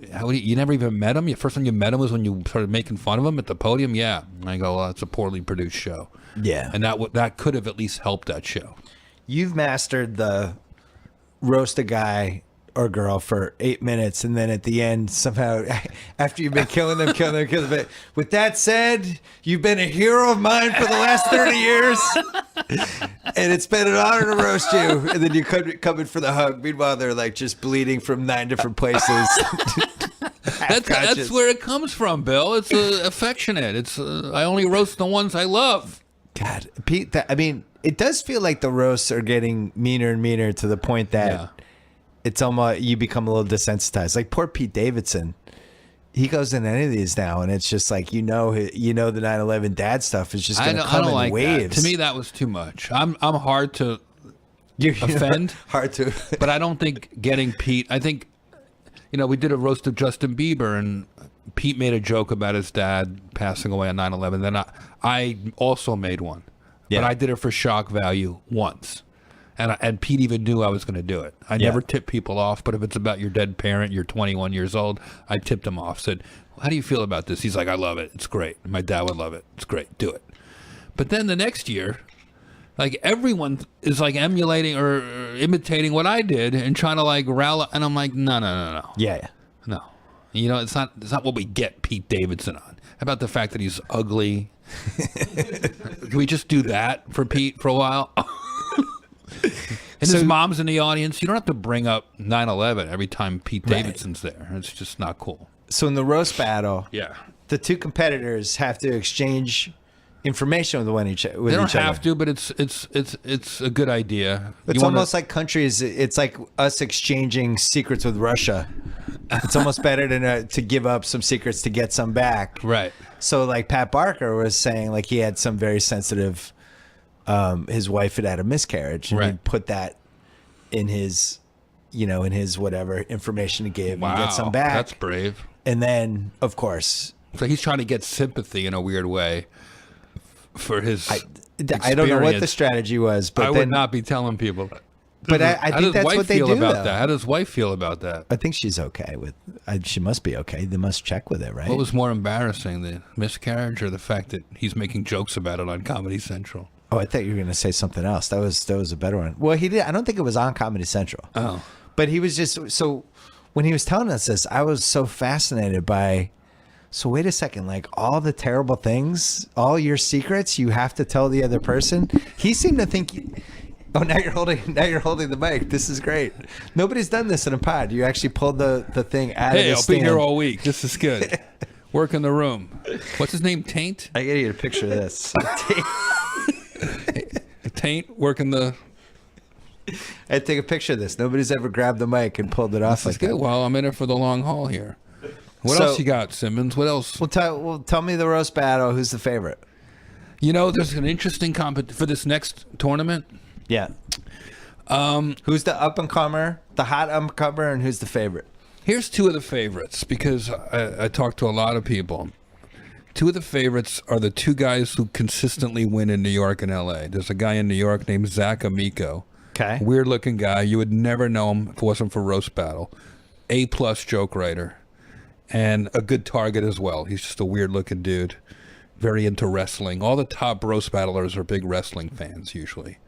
you never even met him? The first time you met him was when you started making fun of him at the podium? Yeah. And I go, well, it's a poorly produced show. Yeah. And that could have at least helped that show. You've mastered the roast a guy or girl for 8 minutes, and then at the end, somehow, after you've been killing them. But with that said, you've been a hero of mine for the last 30 years, and it's been an honor to roast you. And then you come in for the hug. Meanwhile, they're like just bleeding from 9 different places. That's where it comes from, Bill. It's affectionate. It's I only roast the ones I love. God, Pete, it does feel like the roasts are getting meaner and meaner to the point that it's almost, you become a little desensitized. Like poor Pete Davidson, he goes in any of these now, and it's just like the 9/11 dad stuff is just going to come in like waves. That. To me, that was too much. I'm hard to offend, hard to, but I don't think getting Pete. I think we did a roast of Justin Bieber, and Pete made a joke about his dad passing away on 9/11. Then I also made one, but I did it for shock value once. And Pete even knew I was going to do it. I never tip people off, but if it's about your dead parent, you're 21 years old, I tipped him off. Said, how do you feel about this? He's like, I love it. It's great. My dad would love it. It's great. Do it. But then the next year, like everyone is like emulating or imitating what I did and trying to like rally. And I'm like, no. Yeah. No. It's not what we get Pete Davidson on. How about the fact that he's ugly? Can we just do that for Pete for a while? And his mom's in the audience. You don't have to bring up 9/11 every time Pete Davidson's there. It's just not cool. So in the roast battle, the two competitors have to exchange information with each other. They don't have to, but it's a good idea. It's almost like countries. It's like us exchanging secrets with Russia. It's almost better to give up some secrets to get some back. Right. So like Pat Barker was saying, like he had some very sensitive. His wife had a miscarriage, and he put that in his, in his whatever information he gave, and get some back. That's brave. And then, of course, so he's trying to get sympathy in a weird way for his. I don't know what the strategy was, but I would not be telling people. But I think that's what they do. About that? How does wife feel about that? I think she's okay with. She must be okay. They must check with it, right? What was more embarrassing, the miscarriage or the fact that he's making jokes about it on Comedy Central? Oh, I thought you were going to say something else. That was a better one. Well, he did. I don't think it was on Comedy Central. Oh, but he was just so. When he was telling us this, I was so fascinated by. So wait a second, like all the terrible things, all your secrets, you have to tell the other person. He seemed to think. Oh, now you're holding the mic. This is great. Nobody's done this in a pod. You actually pulled the thing out of the stand. Hey, I'll be here all week. This is good. Work in the room. What's his name? Taint? I gotta get a picture of this. Taint working the. I'd take a picture of this. Nobody's ever grabbed the mic and pulled it off like that. Well, I'm in it for the long haul here. What else you got, Simmons? What else? Well, tell me the roast battle. Who's the favorite? There's an interesting for this next tournament. Yeah. Who's the up and comer, the hot up and comer, and who's the favorite? Here's two of the favorites because I talked to a lot of people. Two of the favorites are the two guys who consistently win in New York and LA. There's a guy in New York named Zach Amico. Okay. Weird looking guy. You would never know him if it wasn't for Roast Battle. A+ joke writer. And a good target as well. He's just a weird looking dude. Very into wrestling. All the top roast battlers are big wrestling fans usually.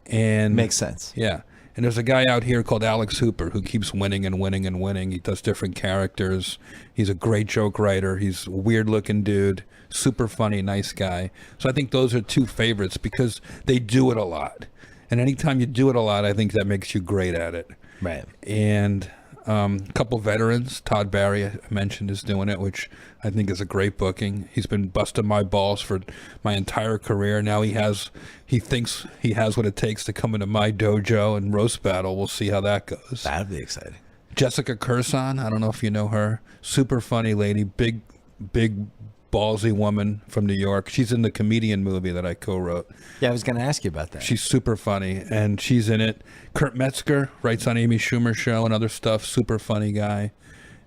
And makes sense. Yeah. And there's a guy out here called Alex Hooper who keeps winning and winning and winning. He does different characters. He's a great joke writer. He's a weird-looking dude, super funny, nice guy. So I think those are two favorites because they do it a lot. And anytime you do it a lot, I think that makes you great at it. Right. And a couple veterans, Todd Barry, I mentioned, is doing it, which I think is a great booking. He's been busting my balls for my entire career. Now he thinks he has what it takes to come into my dojo and roast battle. We'll see how that goes. That'd be exciting. Jessica Curson, I don't know if you know her. Super funny lady, big ballsy woman from New York. She's in the Comedian movie that I co-wrote. Yeah, I was going to ask you about that. She's super funny, and she's in it. Kurt Metzger writes on Amy Schumer's show and other stuff. Super funny guy.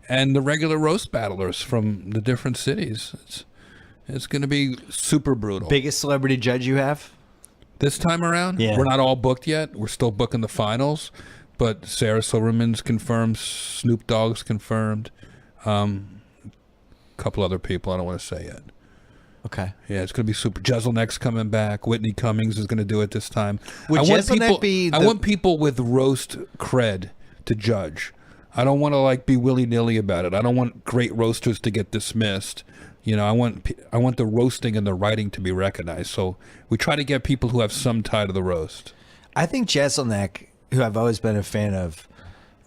and the regular roast battlers from the different cities. It's going to be super brutal. Biggest celebrity judge you have? This time around, Yeah. We're not all booked yet. We're still booking the finals, but Sarah Silverman's confirmed, Snoop Dogg's confirmed, couple other people I don't want to say yet. Okay. Yeah, it's going to be super. Jeselnik's coming back. Whitney Cummings is going to do it this time. Would Jeselnik be I want people with roast cred to judge. I don't want to like be willy-nilly about it. I don't want great roasters to get dismissed. You know, I want the roasting and the writing to be recognized. So we try to get people who have some tie to the roast. I think Jeselnik, who I've always been a fan of,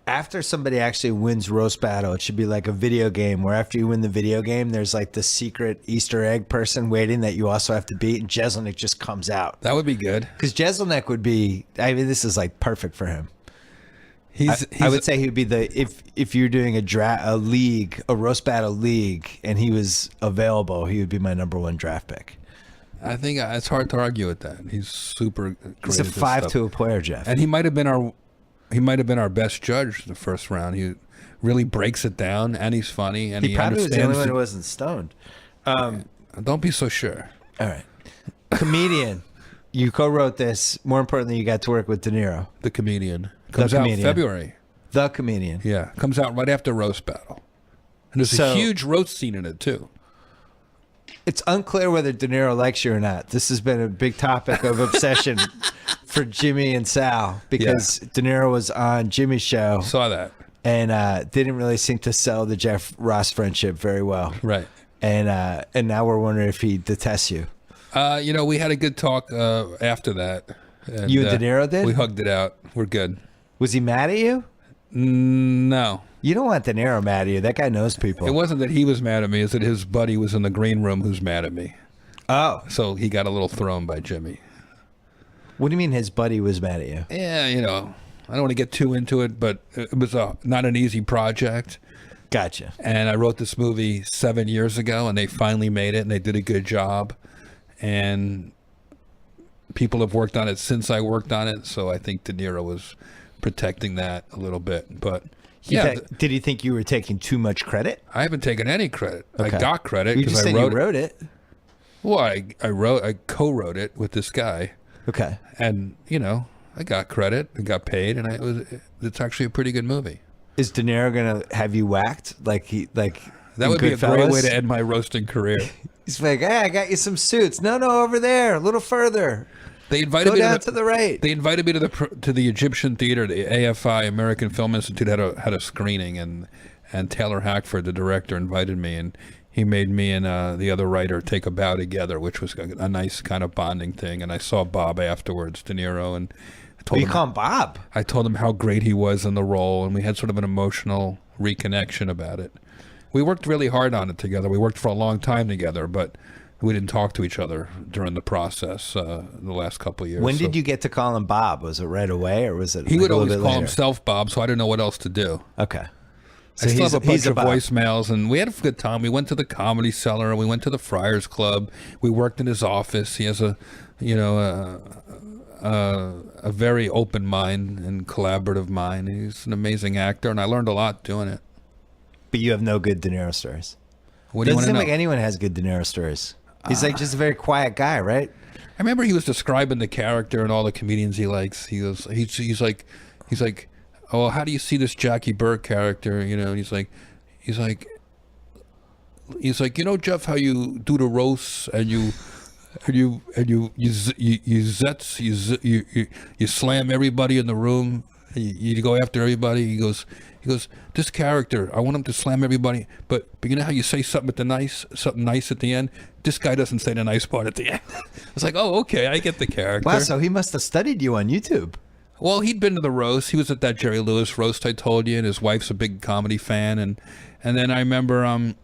after somebody actually wins roast battle, it should be like a video game where after you win the video game, there's like the secret Easter egg person waiting that you also have to beat, and Jeselnik just comes out. That would be good. Because Jeselnik would be, I mean, this is like perfect for him. I would say he would be if you're doing a roast battle league, and he was available, he would be my number one draft pick. I think it's hard to argue with that. He's super great. He's a at this 5 stuff. to a player, Jeff. And he might have been our best judge the first round. He really breaks it down, and he's funny, and He probably was the only understands one who wasn't stoned. Don't be so sure. All right. Comedian. You co-wrote this. More importantly, you got to work with De Niro. The Comedian comes out Comedian. February. The Comedian. Yeah, comes out right after Roast Battle, and there's So- a huge roast scene in it too. It's unclear whether De Niro likes you or not. This has been a big topic of obsession for Jimmy and Sal because De Niro was on Jimmy's show Saw that. and didn't really seem to sell the Jeff Ross friendship very well. Right. And now we're wondering if he detests you. We had a good talk after that. And, You and De Niro did? We hugged it out. We're good. Was he mad at you? No. You don't want De Niro mad at you. That guy knows people. It wasn't that he was mad at me. It's that his buddy was in the green room who's mad at me. Oh. So he got a little thrown by Jimmy. What do you mean his buddy was mad at you? Yeah, I don't want to get too into it, but it was not an easy project. Gotcha. And I wrote this movie 7 years ago, and they finally made it, and they did a good job. And people have worked on it since I worked on it, so I think De Niro was protecting that a little bit. But yeah, Did he think you were taking too much credit? I haven't taken any credit. Okay. I got credit You just because I said you wrote it. wrote it. Well, I co-wrote it with this guy, Okay. and I got credit, I got paid, and it's actually a pretty good movie. Is De Niro gonna have you whacked like That would be a great way to end my roasting career. He's like, hey, I got you some suits. No, over there, a little further. They invited Go me down to the right. They invited me to the Egyptian Theater. The AFI, American Film Institute, had a screening, and Taylor Hackford, the director, invited me, and he made me and the other writer take a bow together, which was a nice kind of bonding thing. And I saw Bob afterwards, De Niro, and I told You him call him Bob? I told him how great he was in the role, and we had sort of an emotional reconnection about it. We worked really hard on it together. We worked for a long time together, but we didn't talk to each other during the process the last couple of years. When did you get to call him Bob? Was it right away, or was it? He like would a little always bit call later? himself Bob, so I didn't know what else to do. Okay. I still have a bunch of Bob. voicemails, and we had a good time. We went to the Comedy Cellar, and we went to the Friars Club. We worked in his office. He has a very open mind and collaborative mind. He's an amazing actor, and I learned a lot doing it. But you have no good De Niro stories. What do you want Doesn't to seem know? like anyone has good De Niro stories. He's like just a very quiet guy, right? I remember he was describing the character and all the comedians he likes. He goes, he's like, oh, how do you see this Jackie Burke character? And he's like, Jeff, how you do the roasts and you slam everybody in the room. You go after everybody. He goes, this character, I want him to slam everybody, but you know how you say something nice at the end? This guy doesn't say the nice part at the end. I was like, oh, okay, I get the character. Wow, so he must have studied you on YouTube. Well, he'd been to the roast. He was at that Jerry Lewis roast I told you, and his wife's a big comedy fan. And then I remember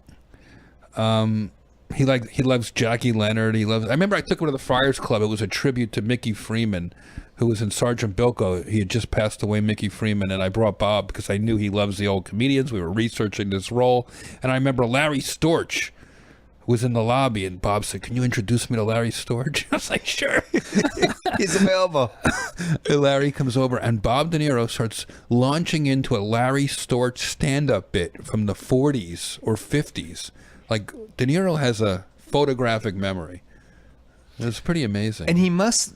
he loves Jackie Leonard. I remember I took him to the Friars Club. It was a tribute to Mickey Freeman, who was in Sergeant Bilko. He had just passed away, Mickey Freeman, and I brought Bob because I knew he loves the old comedians. We were researching this role, and I remember Larry Storch was in the lobby, and Bob said, "Can you introduce me to Larry Storch?" I was like, "Sure." He's available. And Larry comes over, and Bob De Niro starts launching into a Larry Storch stand-up bit from the 40s or 50s. Like, De Niro has a photographic memory. It's pretty amazing. And he must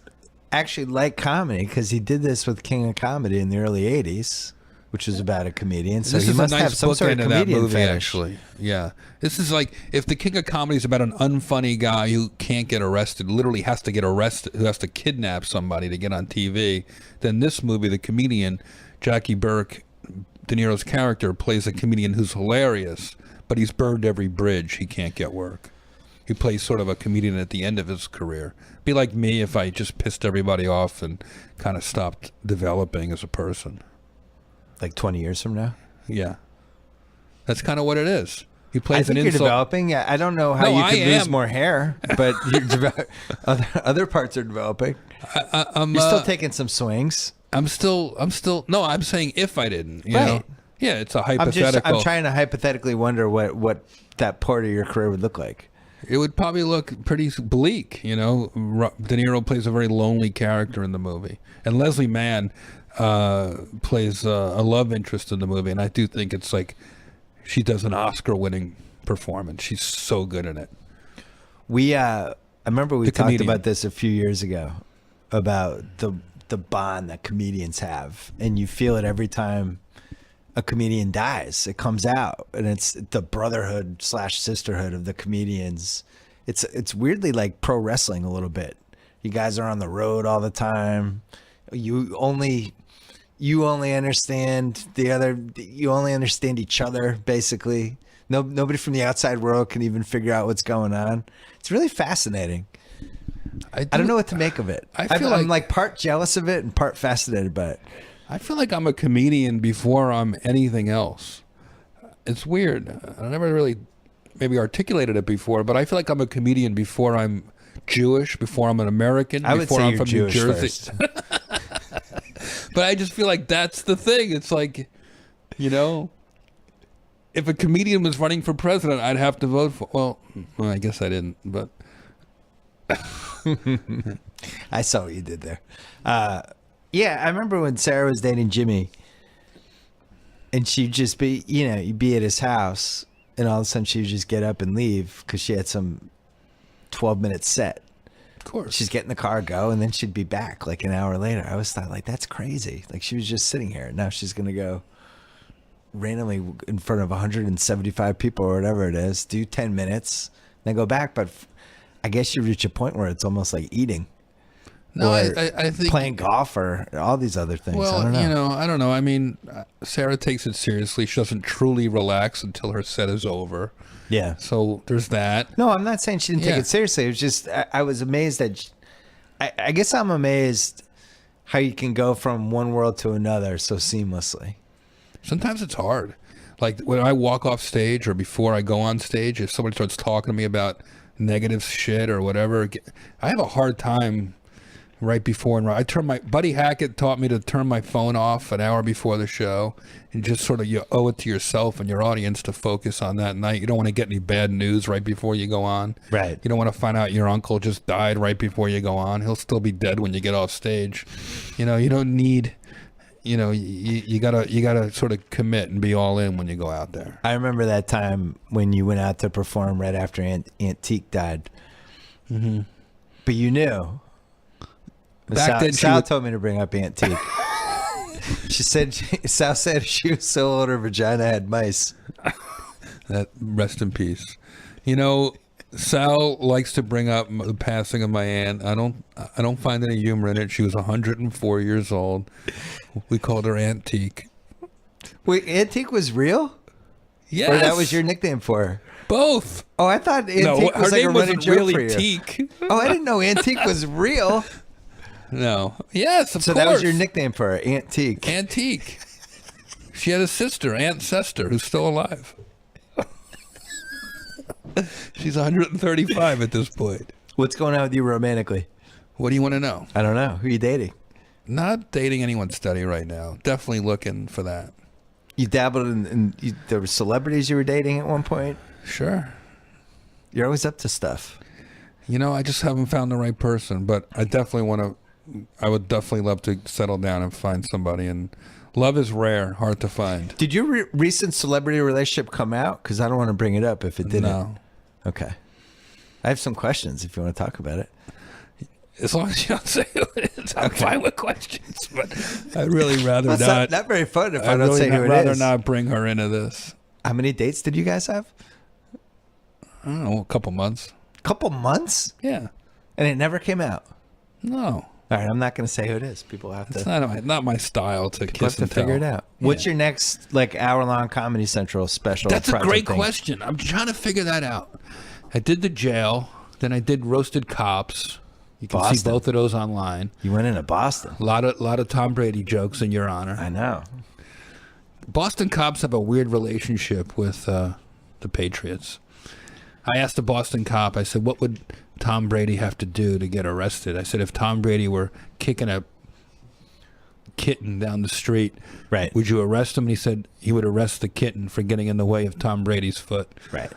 actually like comedy because he did this with King of Comedy in the early 80s, which was about a comedian. So this he is must a nice have some sort of bookend of that comedian movie, fetish. actually. Yeah. This is like, if the King of Comedy is about an unfunny guy who can't get arrested, literally has to get arrested, who has to kidnap somebody to get on TV, then this movie, the comedian, Jackie Burke, De Niro's character, plays a comedian who's hilarious, but he's burned every bridge. He can't get work. He plays sort of a comedian at the end of his career. Be like me if I just pissed everybody off and kind of stopped developing as a person. Like 20 years from now? Yeah. That's kind of what it is. He I plays think an you're insult. developing. Yeah, I don't know how No, you I could lose am. more hair, but other parts are developing. I'm You're still taking some swings. I'm still. No, I'm saying if I didn't. You Right. know? Yeah, it's a I'm hypothetical. trying to hypothetically wonder what that part of your career would look like. It would probably look pretty bleak. You know, De Niro plays a very lonely character in the movie, and Leslie Mann plays a love interest in the movie, and I do think it's like she does an Oscar-winning performance. She's so good in it. I remember we The talked comedian. about this a few years ago about the bond that comedians have, and you feel it every time a comedian dies. It comes out, and it's the brotherhood / sisterhood of the comedians. It's weirdly like pro wrestling a little bit. You guys are on the road all the time. You only understand the other. You only understand each other, basically. Nobody from the outside world can even figure out what's going on. It's really fascinating. I don't know what to make of it. I'm like part jealous of it and part fascinated by it. I feel like I'm a comedian before I'm anything else. It's weird. I never really maybe articulated it before, but I feel like I'm a comedian before I'm Jewish, before I'm an American, I would before say I'm you're from Jewish New Jersey. first. But I just feel like that's the thing. It's like, you know, if a comedian was running for president, I'd have to vote for. Well, I guess I didn't, but I saw what you did there. Yeah, I remember when Sarah was dating Jimmy, and she'd just be, you'd be at his house, and all of a sudden she would just get up and leave because she had some 12-minute set. of course. She'd get in the car, go, and then she'd be back like an hour later. I always thought, like, that's crazy. Like, she was just sitting here. Now she's going to go randomly in front of 175 people or whatever it is, do 10 minutes, then go back. But I guess you reach a point where it's almost like eating. No, or I think playing golf or all these other things. Well, I don't know. I don't know. I mean, Sarah takes it seriously. She doesn't truly relax until her set is over. Yeah. So there's that. No, I'm not saying she didn't take Yeah. it seriously. It was just I was amazed that I guess I'm amazed how you can go from one world to another so seamlessly. Sometimes it's hard. Like when I walk off stage or before I go on stage, if somebody starts talking to me about negative shit or whatever, I have a hard time right before and right. Buddy Hackett taught me to turn my phone off an hour before the show and just sort of you owe it to yourself and your audience to focus on that night. You don't want to get any bad news right before you go on. Right. You don't want to find out your uncle just died right before you go on. He'll still be dead when you get off stage. You don't need, you gotta sort of commit and be all in when you go out there. I remember that time when you went out to perform right after Aunt Teak died. Mm-hmm. But you knew. Back then, Sal told me to bring up Aunt Teak. Sal said she was so old her vagina had mice. That rest in peace. Sal likes to bring up the passing of my aunt. I don't find any humor in it. She was 104 years old. We called her Aunt Teak. Wait, Aunt Teak was real? Yes. Or that was your nickname for her? Both. Oh, I thought Aunt Teak was her like a name running wasn't joke really for you. Teak. Oh, I didn't know Aunt Teak was real. No. Yes, of So course. that was your nickname for her, Aunt Teak. Aunt Teak. She had a sister, Aunt Sester, who's still alive. She's 135 at this point. What's going on with you romantically? What do you want to know? I don't know. Who are you dating? Not dating anyone steady right now. Definitely looking for that. You dabbled in there were celebrities you were dating at one point? Sure. You're always up to stuff. You know, I just haven't found the right person, but I definitely want to. I would definitely love to settle down and find somebody. And love is rare, hard to find. Did your recent celebrity relationship come out? Because I don't want to bring it up if it didn't. No. Okay. I have some questions if you want to talk about it. As long as you don't say who it is, I'm fine with questions. But I'd really rather Well, not. not very fun if I I'd don't really say who it rather is. not bring her into this. How many dates did you guys have? I don't know, a couple months. Couple months? Yeah. And it never came out. No. All right, I'm not going to say who it is. People have to. It's not my style to People have kiss to and tell. figure it out. Yeah. What's your next hour-long Comedy Central special? That's a project great thing? question. I'm trying to figure that out. I did the jail, then I did roasted cops. You can see Boston. both of those online. You went into Boston. A lot of Tom Brady jokes in your honor. I know. Boston cops have a weird relationship with the Patriots. I asked the Boston cop, I said, what would Tom Brady have to do to get arrested? I said, if Tom Brady were kicking a kitten down the street, Right. would you arrest him? And he said he would arrest the kitten for getting in the way of Tom Brady's foot. Right.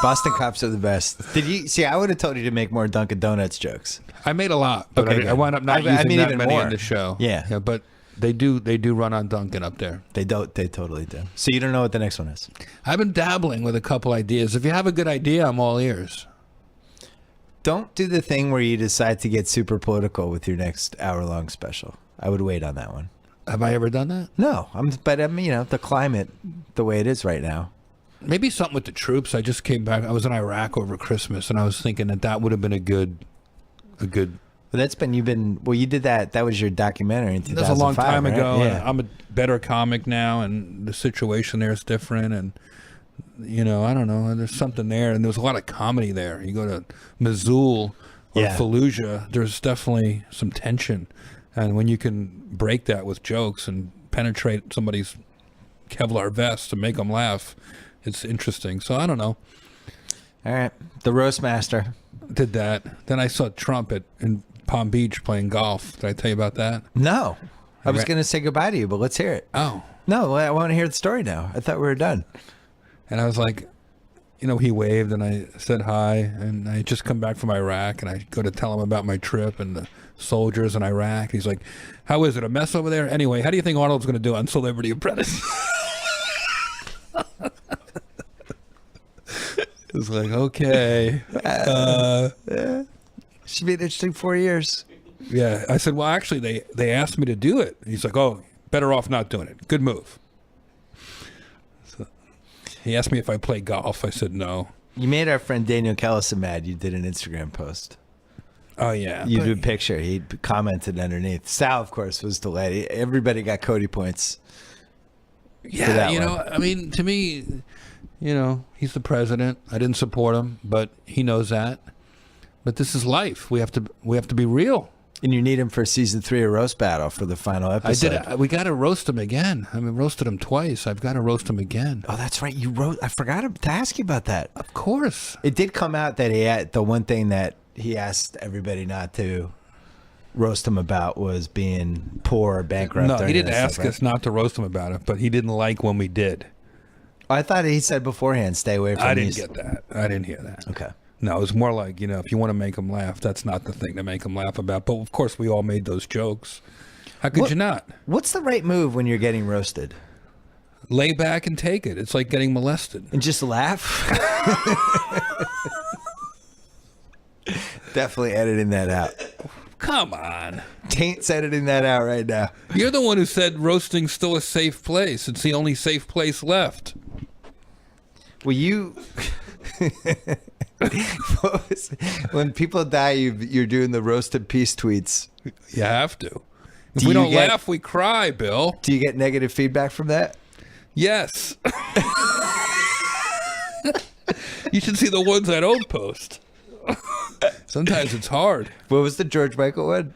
Boston cops are the best. Did you see? I would have told you to make more Dunkin' Donuts jokes. I made a lot, but Okay, I wound up not I using mean that even many more. in the show. Yeah. But they do run on Dunkin' up there. They don't. They totally do. So you don't know what the next one is. I've been dabbling with a couple ideas. If you have a good idea, I'm all ears. Don't do the thing where you decide to get super political with your next hour-long special. I would wait on that one. Have I ever done that? No, but I mean, the climate, the way it is right now. Maybe something with the troops. I just came back. I was in Iraq over Christmas, and I was thinking that would have been a good. Well, you did that. That was your documentary in 2005. That's a long time right? ago. Yeah. And I'm a better comic now, and the situation there is different. And I don't know. There's something there, and there's a lot of comedy there. You go to Mosul or Yeah. Fallujah, there's definitely some tension, and when you can break that with jokes and penetrate somebody's Kevlar vest to make them laugh, it's interesting. So I don't know. All right. The Roast Master. Did that. Then I saw Trump in Palm Beach playing golf. Did I tell you about that? No. I was Right. going to say goodbye to you, but let's hear it. Oh. No, I want to hear the story now. I thought we were done. And I was like, he waved, and I said hi, and I had just come back from Iraq, and I go to tell him about my trip and the soldiers in Iraq. He's like, how is it, a mess over there? Anyway, how do you think Arnold's going to do on Celebrity Apprentice? It was like, okay. Should be an interesting 4 years. Yeah. I said, well, actually, they asked me to do it. He's like, oh, better off not doing it. Good move. So he asked me if I play golf. I said no. You made our friend Daniel Kellison mad. You did an Instagram post. Oh, yeah. You did a picture. He commented underneath. Sal, of course, was delighted. Everybody got Cody points. Yeah, that I mean, to me, he's the president. I didn't support him, but he knows that. But this is life. We have to be real. And you need him for season 3 of Roast Battle for the final episode. I did. We got to roast him again. I mean, roasted him twice. I've got to roast him again. Oh, that's right. I forgot to ask you about that. Of course. It did come out that he had the one thing that he asked everybody not to roast him about was being poor or bankrupt. No, or he didn't any of that ask stuff, right? us not to roast him about it, but he didn't like when we did. I thought he said beforehand, stay away from I didn't these. get that. I didn't hear that. Okay. No, it was more like, if you want to make him laugh, that's not the thing to make him laugh about. But, of course, we all made those jokes. How could you not? What's the right move when you're getting roasted? Lay back and take it. It's like getting molested. And just laugh? Definitely editing that out. Come on. Taint's editing that out right now. You're the one who said roasting's still a safe place. It's the only safe place left. Well, you... when people die, you're doing the roast in peace tweets. You have to. If Do we you don't get- laugh, we cry, Bill. Do you get negative feedback from that? Yes. You should see the ones I don't post. Sometimes it's hard. What was the George Michael one?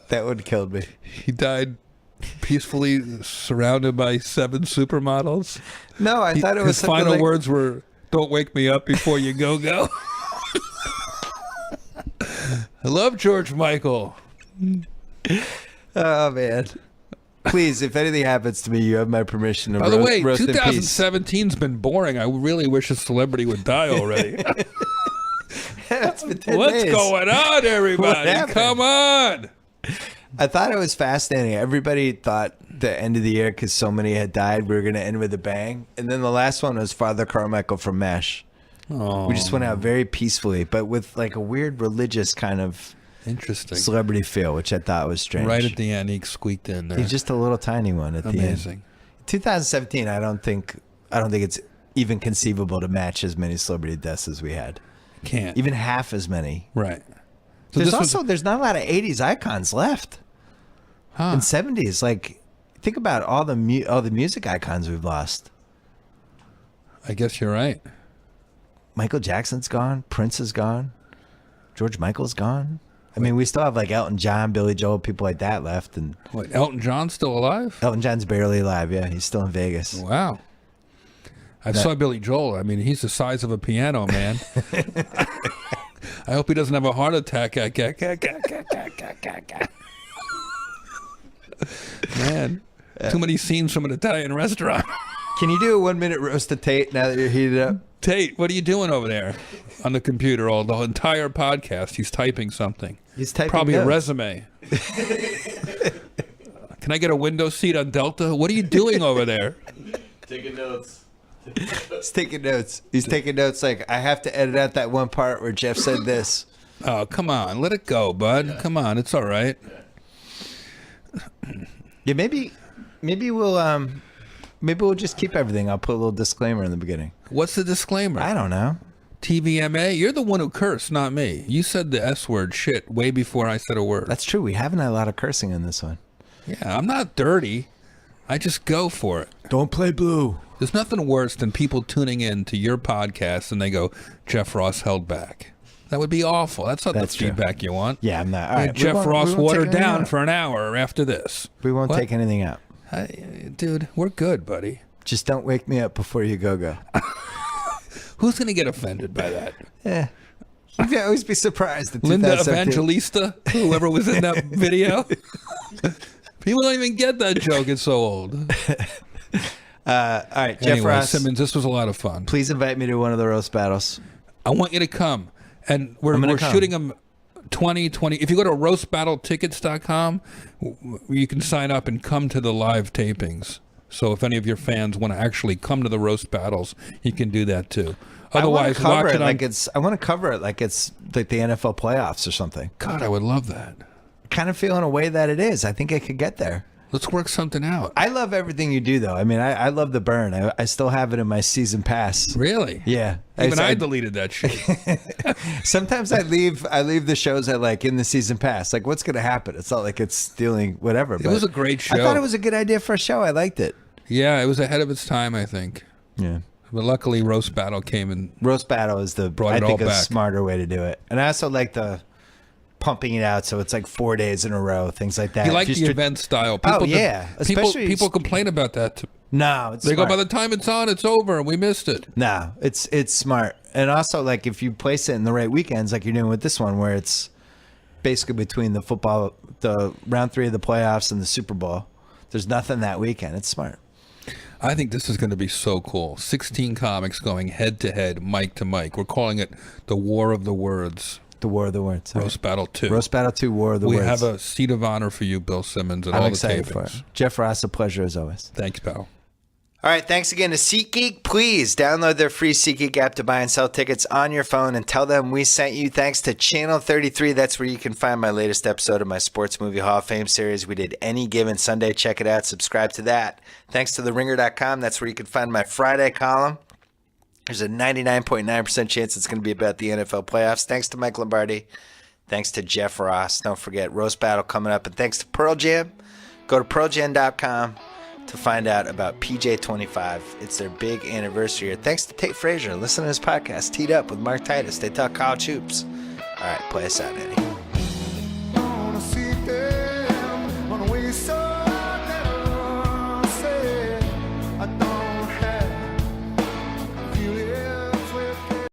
That one killed me. He died peacefully surrounded by 7 supermodels. No, I thought it was His something final like, words were, "Don't wake me up before you go." I love George Michael. Oh man, Please, if anything happens to me, you have my permission to By the way, roast in peace. 2017's been boring. I really wish a celebrity would die already. It's been 10 What's days. going on, everybody? happened? Come on. I thought it was fascinating. Everybody thought the end of the year, because so many had died, we were going to end with a bang. And then the last one was Father Carmichael from MASH. Oh, We just went out very peacefully, but with like a weird religious kind of interesting. celebrity feel, which I thought was strange. Right at the end, he squeaked in there. He's just a little tiny one at the end. Amazing. 2017, I don't think it's even conceivable to match as many celebrity deaths as we had. Can't. Even half as many. Right. So There's not a lot of 80s icons left. Huh. And 70s, like think about all the music icons we've lost. I guess you're right. Michael Jackson's gone, Prince is gone, George Michael's gone. I mean, we still have like Elton John, Billy Joel, people like that left, and Wait, Elton John's still alive? Elton John's barely alive. Yeah, he's still in Vegas. Wow. I saw Billy Joel. I mean, he's the size of a piano, man. I hope he doesn't have a heart attack. Man, too many scenes from an Italian restaurant. Can you do a 1 minute roast of Tate now that you're heated up? Tate, what are you doing over there on the computer all the entire podcast? He's typing something. He's typing Probably a notes. resume. Can I get a window seat on Delta? What are you doing over there? Taking notes. He's taking notes. He's taking notes like, I have to edit out that one part where Jeff said this. Oh, come on. Let it go, bud. Come on. It's all right. Yeah, maybe we'll just keep everything. I'll put a little disclaimer in the beginning. What's the disclaimer? I don't know. TVMA? You're the one who cursed, not me. You said the S word shit way before I said a word. That's true. We haven't had a lot of cursing in this one. Yeah, I'm not dirty. I just go for it. Don't play blue. There's nothing worse than people tuning in to your podcast and they go, Jeff Ross held back. That would be awful. That's not That's the true. feedback you want. Yeah, I'm not. All Hey, right, Jeff Ross we won't watered take anything down out. for an hour after this. We won't What? take anything out. Dude, we're good, buddy. Just don't wake me up before you go. Who's going to get offended by that? Yeah. You can always be surprised. At Linda 2017. Evangelista? Whoever was in that video? People don't even get that joke. It's so old. All right, Jeff Anyway, Ross, Simmons, this was a lot of fun. please invite me to one of the roast battles. I want you to come. And we're I'm gonna come. shooting them 2020. If you go to roastbattletickets.com, you can sign up and come to the live tapings. So if any of your fans want to actually come to the roast battles, you can do that too. Otherwise, I want watch to it on... like it's. I want to cover it like it's like the NFL playoffs or something. God, I would love that. Kind of feel in a way that it is. I think I could get there. Let's work something out. I love everything you do, though. I mean, I love the burn. I still have it in my season pass. Really? Yeah. Even I deleted that shit. Sometimes I leave the shows I like in the season pass. Like, what's going to happen? It's not like it's stealing whatever. It was a great show. I thought it was a good idea for a show. I liked it. Yeah, it was ahead of its time, I think. Yeah. But luckily, Roast Battle came and Roast battle is Brought I it think all a back. smarter way to do it. And I also like the pumping it out so it's like 4 days in a row, things like that. you like Just the to- event style. Oh, yeah. Especially- people complain about that. No, it's They smart. go, by the time it's on, it's over, and we missed it. No, it's smart. And also, like, if you place it in the right weekends, like you're doing with this one, where it's basically between the round 3 of the playoffs and the Super Bowl, there's nothing that weekend. It's smart. I think this is going to be so cool. 16 comics going head to head, mic to mic. We're calling it the War of the Words. The War of the Words. Roast Battle 2. Roast Battle 2, War of the we Words. have a seat of honor for you, Bill Simmons, and I'm all the excited tapings. for it. Jeff Ross, a pleasure as always. Thanks, pal. All right, thanks again to SeatGeek. Please download their free SeatGeek app to buy and sell tickets on your phone and tell them we sent you. Thanks to Channel 33. That's where you can find my latest episode of my Sports Movie Hall of Fame series. We did Any Given Sunday. Check it out. Subscribe to that. Thanks to TheRinger.com. That's where you can find my Friday column. There's a 99.9% chance it's going to be about the NFL playoffs. Thanks to Mike Lombardi. Thanks to Jeff Ross. Don't forget, Roast Battle coming up. And thanks to Pearl Jam. Go to pearljam.com to find out about PJ25. It's their big anniversary. Thanks to Tate Frazier. Listen to his podcast, Teed Up with Mark Titus. They talk college hoops. All right, play us out, Eddie.